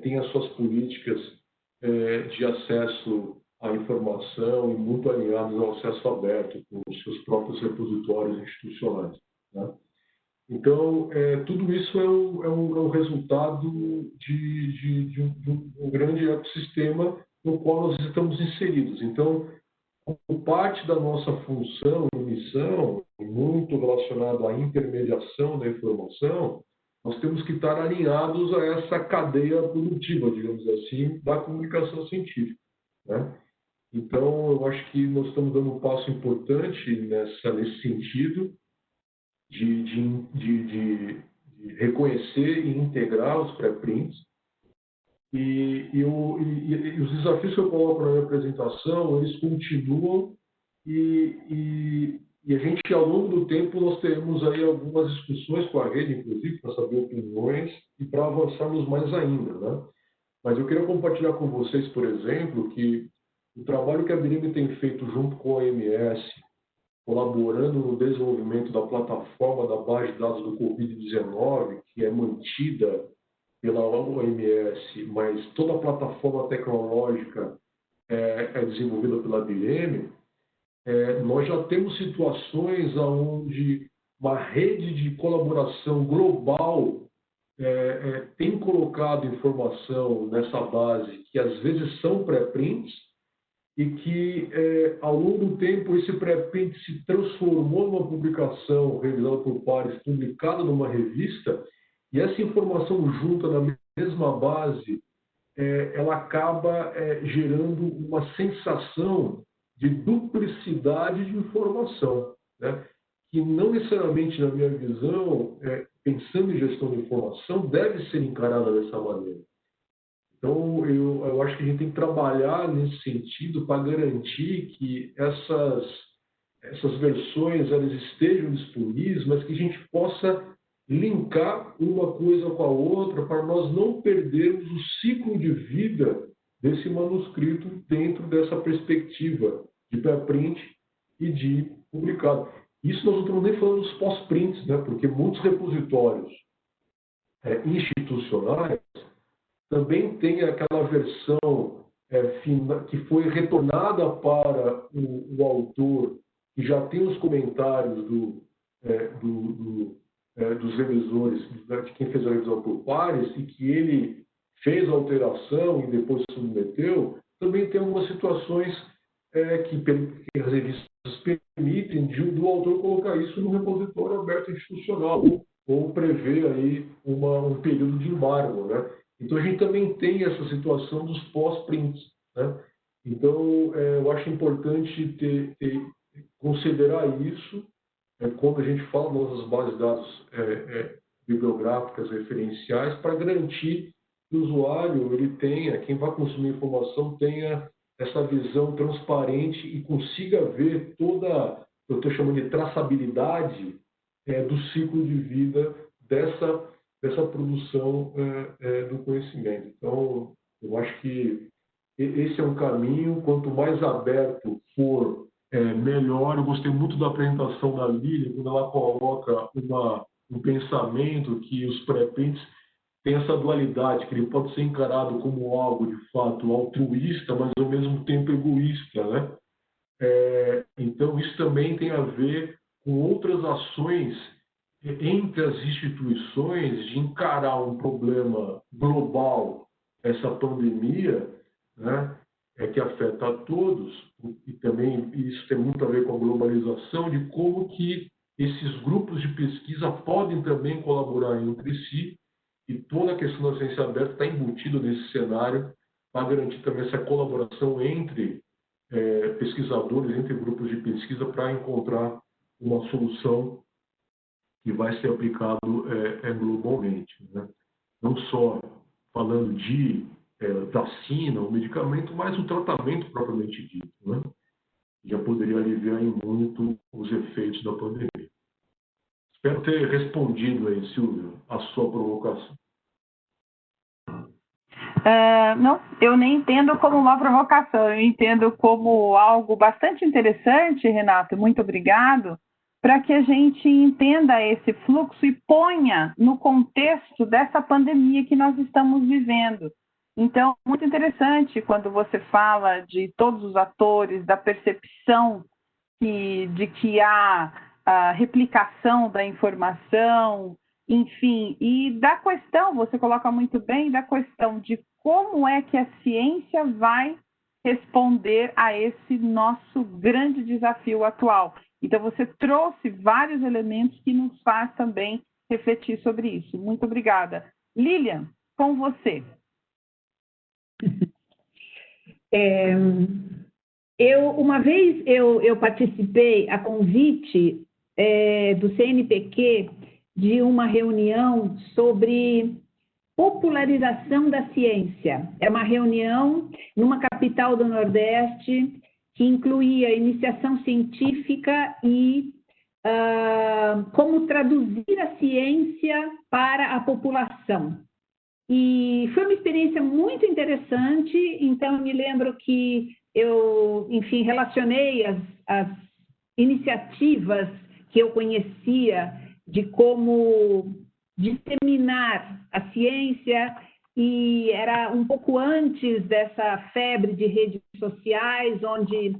têm as suas políticas de acesso à informação e muito alinhados ao acesso aberto, com os seus próprios repositórios institucionais, né? Então, tudo isso é um resultado de um grande ecossistema no qual nós estamos inseridos. Então, como parte da nossa função e missão, muito relacionado à intermediação da informação, nós temos que estar alinhados a essa cadeia produtiva, digamos assim, da comunicação científica, né? Então, eu acho que nós estamos dando um passo importante nesse sentido de reconhecer e integrar os pré-prints. E os desafios que eu coloco na minha apresentação, eles continuam e a gente, ao longo do tempo, nós teremos aí algumas discussões com a rede, inclusive, para saber opiniões e para avançarmos mais ainda, né? Mas eu queria compartilhar com vocês, por exemplo, que o trabalho que a BIREME tem feito junto com a OMS, colaborando no desenvolvimento da plataforma da base de dados do Covid-19, que é mantida pela OMS, mas toda a plataforma tecnológica é desenvolvida pela BIREME. Nós já temos situações onde uma rede de colaboração global tem colocado informação nessa base que às vezes são pré-prints e que, ao longo do tempo, esse pré-print se transformou numa publicação realizada por pares, publicada numa revista, E essa informação junta na mesma base, ela acaba gerando uma sensação de duplicidade de informação, né? Que não necessariamente, na minha visão, pensando em gestão de informação, deve ser encarada dessa maneira. Então, eu acho que a gente tem que trabalhar nesse sentido para garantir que essas versões elas estejam disponíveis, mas que a gente possa linkar uma coisa com a outra para nós não perdermos o ciclo de vida desse manuscrito dentro dessa perspectiva de pré-print e de publicado. Isso nós não estamos nem falando dos pós-prints, né? Porque muitos repositórios institucionais também têm aquela versão que foi retornada para o autor, que já tem os comentários dos revisores, de quem fez a revisão por pares, e que ele fez a alteração e depois submeteu. Também tem algumas situações que as revistas permitem do autor colocar isso no repositório aberto institucional, ou prever aí um período de embargo, né? Então, a gente também tem essa situação dos pós-prints, né? Então, eu acho importante considerar isso quando a gente fala das bases de dados bibliográficas referenciais, para garantir que o usuário, quem vai consumir informação, tenha essa visão transparente e consiga ver toda, eu estou chamando de traçabilidade do ciclo de vida dessa produção do conhecimento. Então, eu acho que esse é um caminho. Quanto mais aberto for, melhor. Eu gostei muito da apresentação da Lilian, quando ela coloca um pensamento que os pré-prints têm essa dualidade, que ele pode ser encarado como algo, de fato, altruísta, mas ao mesmo tempo egoísta, né? Então, isso também tem a ver com outras ações entre as instituições de encarar um problema global, essa pandemia, né, que afeta a todos, e também isso tem muito a ver com a globalização, de como que esses grupos de pesquisa podem também colaborar entre si, e toda a questão da ciência aberta está embutida nesse cenário para garantir também essa colaboração entre pesquisadores, entre grupos de pesquisa, para encontrar uma solução que vai ser aplicado globalmente, né? Não só falando de vacina ou medicamento, mas o tratamento propriamente dito, né? Já poderia aliviar em muito os efeitos da pandemia. Espero ter respondido aí, Silvia, a sua provocação. Não, eu nem entendo como uma provocação, eu entendo como algo bastante interessante, Renato, muito obrigado, para que a gente entenda esse fluxo e ponha no contexto dessa pandemia que nós estamos vivendo. Então, muito interessante quando você fala de todos os atores, da percepção de que há a replicação da informação, enfim, e da questão, você coloca muito bem, da questão de como é que a ciência vai responder a esse nosso grande desafio atual. Então, você trouxe vários elementos que nos faz também refletir sobre isso. Muito obrigada. Lilian, com você. Uma vez eu participei, a convite do CNPq, de uma reunião sobre popularização da ciência. É uma reunião numa capital do Nordeste que incluía iniciação científica e como traduzir a ciência para a população. E foi uma experiência muito interessante. Então, eu me lembro que eu, enfim, relacionei as iniciativas que eu conhecia de como disseminar a ciência, e era um pouco antes dessa febre de redes sociais, onde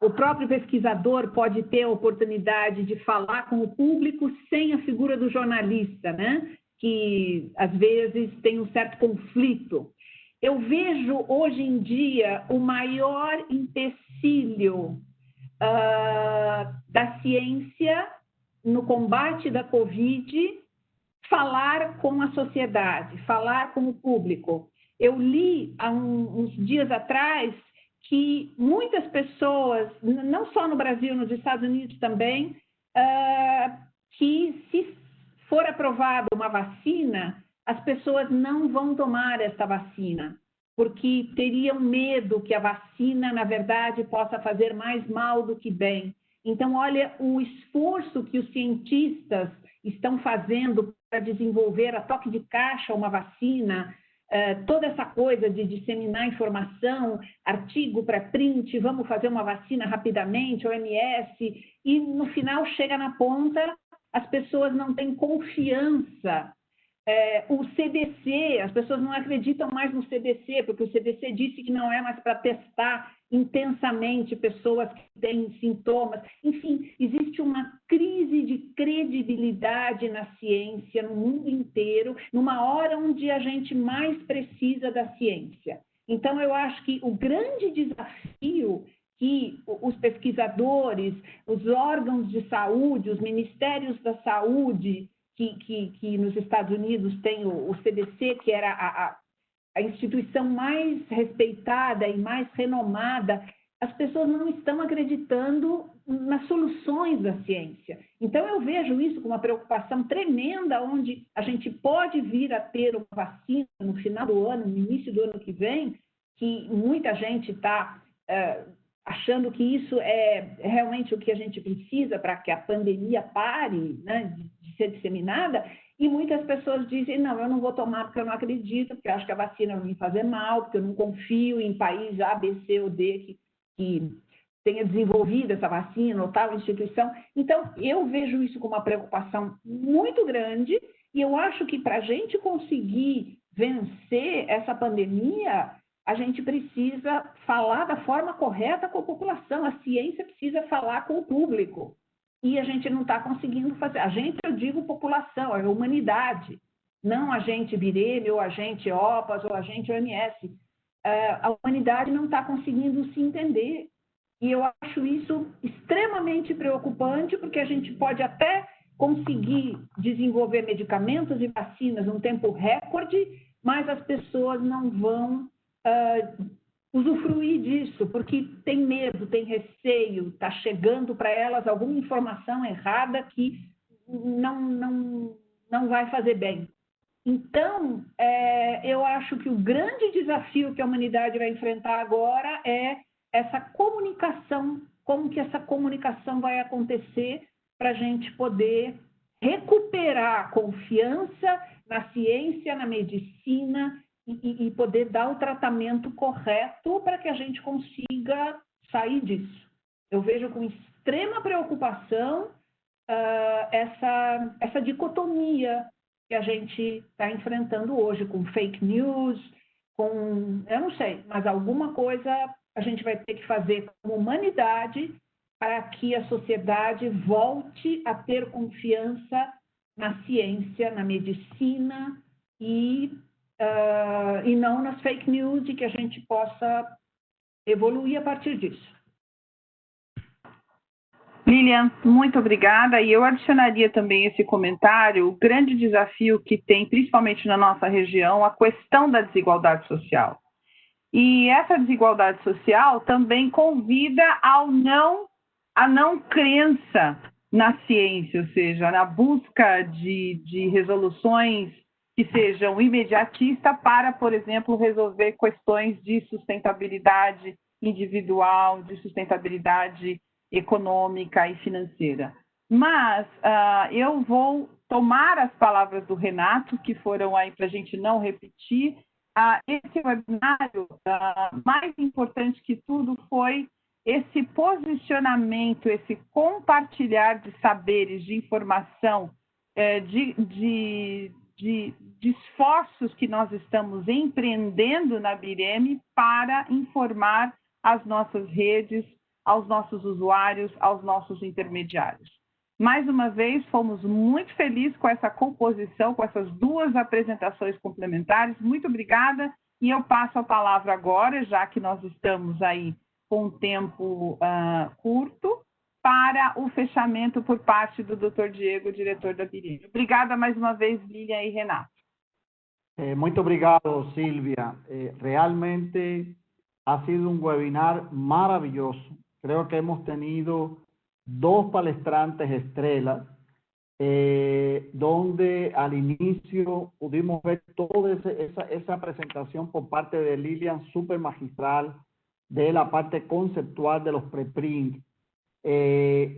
o próprio pesquisador pode ter a oportunidade de falar com o público sem a figura do jornalista, né? Que às vezes tem um certo conflito. Eu vejo hoje em dia o maior empecilho da ciência no combate da Covid falar com a sociedade, falar com o público. Eu li há uns dias atrás que muitas pessoas, não só no Brasil, nos Estados Unidos também, que se for aprovada uma vacina, as pessoas não vão tomar esta vacina, porque teriam medo que a vacina, na verdade, possa fazer mais mal do que bem. Então, olha o esforço que os cientistas estão fazendo para desenvolver a toque de caixa uma vacina, toda essa coisa de disseminar informação, artigo para print, vamos fazer uma vacina rapidamente, OMS, e no final chega na ponta, as pessoas não têm confiança. O CDC, as pessoas não acreditam mais no CDC, porque o CDC disse que não é mais para testar intensamente pessoas que têm sintomas. Enfim, existe uma crise de credibilidade na ciência no mundo inteiro, numa hora onde a gente mais precisa da ciência. Então, eu acho que o grande desafio que os pesquisadores, os órgãos de saúde, os ministérios da saúde, que nos Estados Unidos tem o CDC, que era a instituição mais respeitada e mais renomada, as pessoas não estão acreditando nas soluções da ciência. Então, eu vejo isso com uma preocupação tremenda, onde a gente pode vir a ter uma vacina no final do ano, no início do ano que vem, que muita gente está achando que isso é realmente o que a gente precisa para que a pandemia pare, né, de ser disseminada, e muitas pessoas dizem, não, eu não vou tomar porque eu não acredito, porque eu acho que a vacina vai me fazer mal, porque eu não confio em país A, B, C ou D que tenha desenvolvido essa vacina ou tal instituição. Então, eu vejo isso com uma preocupação muito grande, e eu acho que para a gente conseguir vencer essa pandemia, a gente precisa falar da forma correta com a população, a ciência precisa falar com o público. E a gente não está conseguindo fazer. A gente, eu digo população, a humanidade, não a gente Bireme, ou a gente OPAS, ou a gente OMS. A humanidade não está conseguindo se entender. E eu acho isso extremamente preocupante, porque a gente pode até conseguir desenvolver medicamentos e vacinas num tempo recorde, mas as pessoas não vão usufruir disso, porque tem medo, tem receio, está chegando para elas alguma informação errada que não vai fazer bem. Então, eu acho que o grande desafio que a humanidade vai enfrentar agora é essa comunicação, como que essa comunicação vai acontecer para a gente poder recuperar a confiança na ciência, na medicina, e poder dar o tratamento correto para que a gente consiga sair disso. Eu vejo com extrema preocupação essa dicotomia que a gente está enfrentando hoje, com fake news, eu não sei, mas alguma coisa a gente vai ter que fazer como humanidade para que a sociedade volte a ter confiança na ciência, na medicina e não nas fake news, e que a gente possa evoluir a partir disso. Lilian, muito obrigada. E eu adicionaria também esse comentário, o grande desafio que tem, principalmente na nossa região, a questão da desigualdade social. E essa desigualdade social também convida a não crença na ciência, ou seja, na busca de resoluções que sejam imediatistas para, por exemplo, resolver questões de sustentabilidade individual, de sustentabilidade econômica e financeira. Mas eu vou tomar as palavras do Renato, que foram aí para a gente não repetir. Esse webinário, mais importante que tudo, foi esse posicionamento, esse compartilhar de saberes, de informação, de esforços que nós estamos empreendendo na Bireme para informar as nossas redes, aos nossos usuários, aos nossos intermediários. Mais uma vez, fomos muito felizes com essa composição, com essas duas apresentações complementares. Muito obrigada, e eu passo a palavra agora, já que nós estamos aí com um tempo curto, para o fechamento por parte do Dr. Diego, diretor da Vireme. Obrigada mais uma vez, Lilian e Renato. Muito obrigado, Silvia. Realmente ha sido un webinar maravilloso. Creo que hemos tenido dos palestrantes estrellas, donde al inicio pudimos ver toda esa presentación por parte de Lilian, súper magistral, de la parte conceptual de los preprints,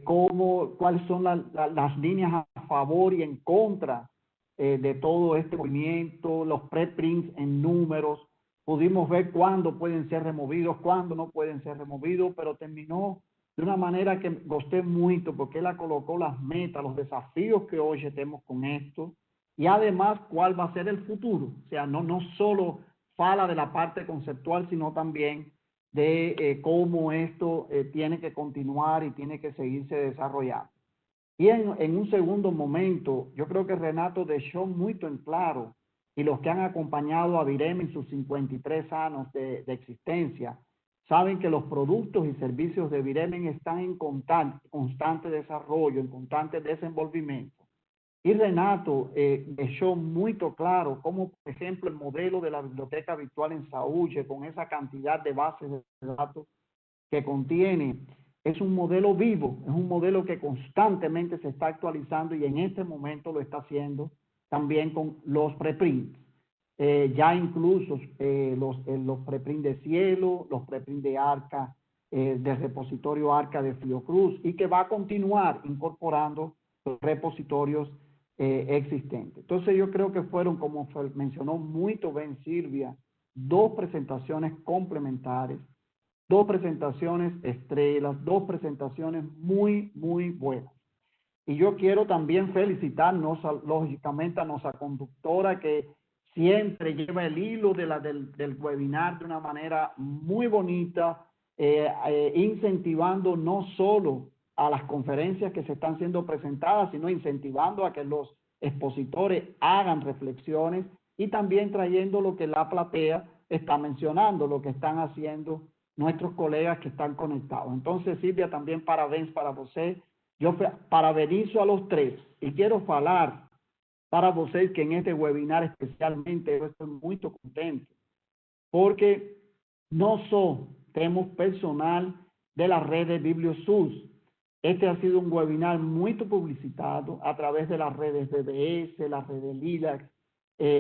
cuáles son las líneas a favor y en contra de todo este movimiento, los preprints en números. Pudimos ver cuándo pueden ser removidos, cuándo no pueden ser removidos, pero terminó de una manera que gosté mucho, porque ella colocó las metas, los desafíos que hoy tenemos con esto, y además cuál va a ser el futuro. O sea, no solo fala de la parte conceptual, sino también de cómo esto tiene que continuar y tiene que seguirse desarrollando. Y en un segundo momento, yo creo que Renato dejó muy en claro, y los que han acompañado a Vireme en sus 53 años de existencia, saben que los productos y servicios de Vireme están en constante desarrollo, en constante desenvolvimiento. Y Renato dejó muy claro cómo, por ejemplo, el modelo de la biblioteca virtual en Saúde, con esa cantidad de bases de datos que contiene, es un modelo vivo, es un modelo que constantemente se está actualizando y en este momento lo está haciendo también con los preprints. Ya incluso los preprints de Cielo, los preprints de Arca, del repositorio Arca de Fiocruz, y que va a continuar incorporando los repositorios existentes. Entonces yo creo que fueron, como mencionó muy bien Silvia, dos presentaciones complementarias, dos presentaciones estrellas, dos presentaciones muy buenas. Y yo quiero también felicitarnos, lógicamente, a nuestra conductora que siempre lleva el hilo del webinar de una manera muy bonita, incentivando no solo a las conferencias que se están siendo presentadas, sino incentivando a que los expositores hagan reflexiones y también trayendo lo que la platea está mencionando, lo que están haciendo nuestros colegas que están conectados. Entonces, Silvia, también parabéns para você. Yo parabenizo a los tres y quiero hablar para vocês que en este webinar especialmente yo estoy muy contento porque no solo tenemos personal de la red de BiblioSUS. Este ha sido un webinar muy publicitado a través de las redes BBS, la red de LILAC,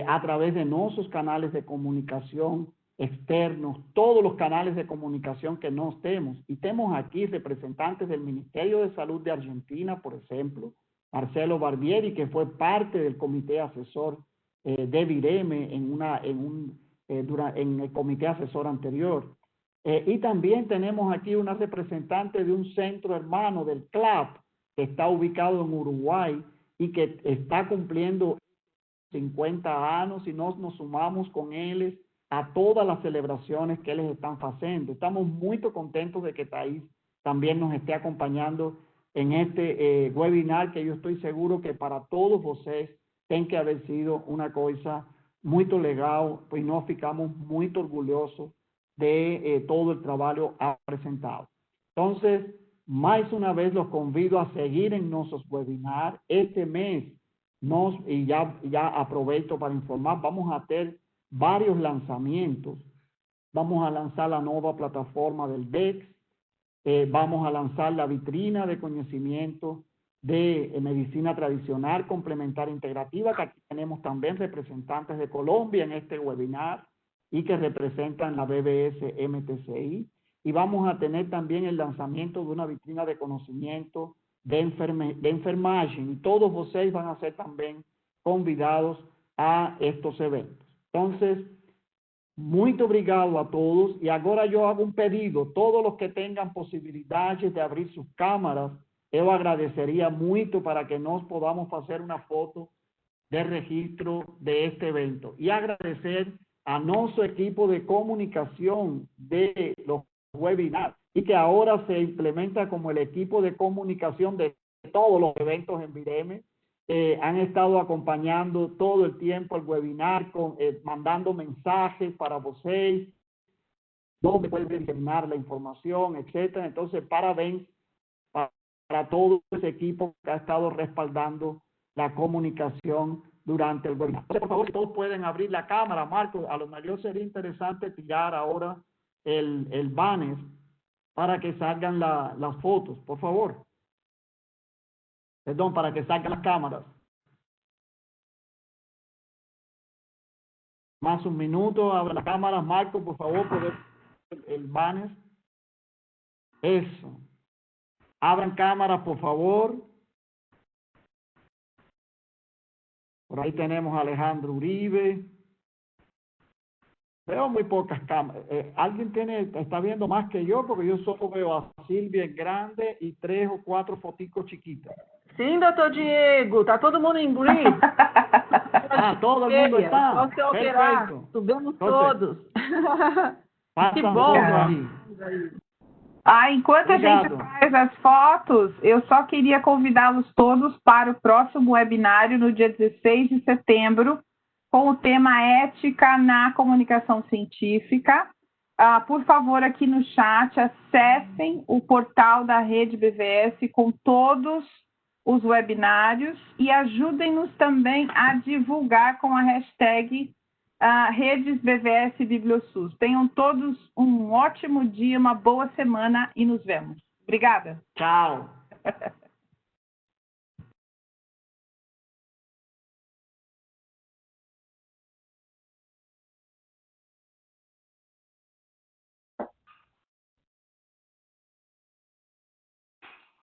a través de nuestros canales de comunicación externos, todos los canales de comunicación que nos tenemos. Y tenemos aquí representantes del Ministerio de Salud de Argentina, por ejemplo, Marcelo Barbieri, que fue parte del comité asesor de Vireme en el comité asesor anterior. Y también tenemos aquí una representante de un centro hermano del CLAP, que está ubicado en Uruguay y que está cumpliendo 50 años, y nos sumamos con ellos a todas las celebraciones que ellos están haciendo. Estamos muy contentos de que Thais también nos esté acompañando en este webinar, que yo estoy seguro que para todos ustedes tiene que haber sido una cosa muy legal, pues nos ficamos muy orgullosos de todo el trabajo presentado. Entonces, más una vez los convido a seguir en nuestros webinars. Este mes, y ya aprovecho para informar, vamos a tener varios lanzamientos. Vamos a lanzar la nueva plataforma del BEX, vamos a lanzar la vitrina de conocimiento de medicina tradicional complementaria integrativa, que aquí tenemos también representantes de Colombia en este webinar y que representan la BBS MTCI. Y vamos a tener también el lanzamiento de una vitrina de conocimiento de enfermagem, y todos ustedes van a ser también convidados a estos eventos. Entonces, muy obrigado a todos, y ahora yo hago un pedido: todos los que tengan posibilidades de abrir sus cámaras, yo agradecería mucho para que nos podamos hacer una foto de registro de este evento, y agradecer a nuestro equipo de comunicación de los webinars, y que ahora se implementa como el equipo de comunicación de todos los eventos en Vireme. Han estado acompañando todo el tiempo el webinar, mandando mensajes para ustedes, donde pueden diseminar la información, etcétera. Entonces, parabéns para para todo ese equipo que ha estado respaldando la comunicación durante el webinar. Entonces, por favor, si todos pueden abrir la cámara, Marco, a lo mejor sería interesante tirar ahora el banner para que salgan las fotos, por favor. Perdón, para que salgan las cámaras. Más un minuto, abre la cámara, Marco, por favor, poder el banner. Eso. Abran cámaras, por favor. Por ahí tenemos a Alejandro Uribe. Veo muy pocas cámaras. ¿Alguien está viendo más que yo? Porque yo solo veo a Silvia grande y 3 o 4 foticos chiquitas. Sim, doutor Diego, tá todo mundo em grid. Todo el mundo está. Só se alterar, Perfecto. subimos Entonces, todos. Que bom. Enquanto Obrigado. A gente faz as fotos, eu só queria convidá-los todos para o próximo webinário no dia 16 de setembro, com o tema Ética na Comunicação Científica. Por favor, aqui no chat, acessem o portal da Rede BVS com todos os webinários e ajudem-nos também a divulgar com a hashtag Redes BVS Bibliosus. Tenham todos um ótimo dia, uma boa semana e nos vemos. Obrigada. Tchau.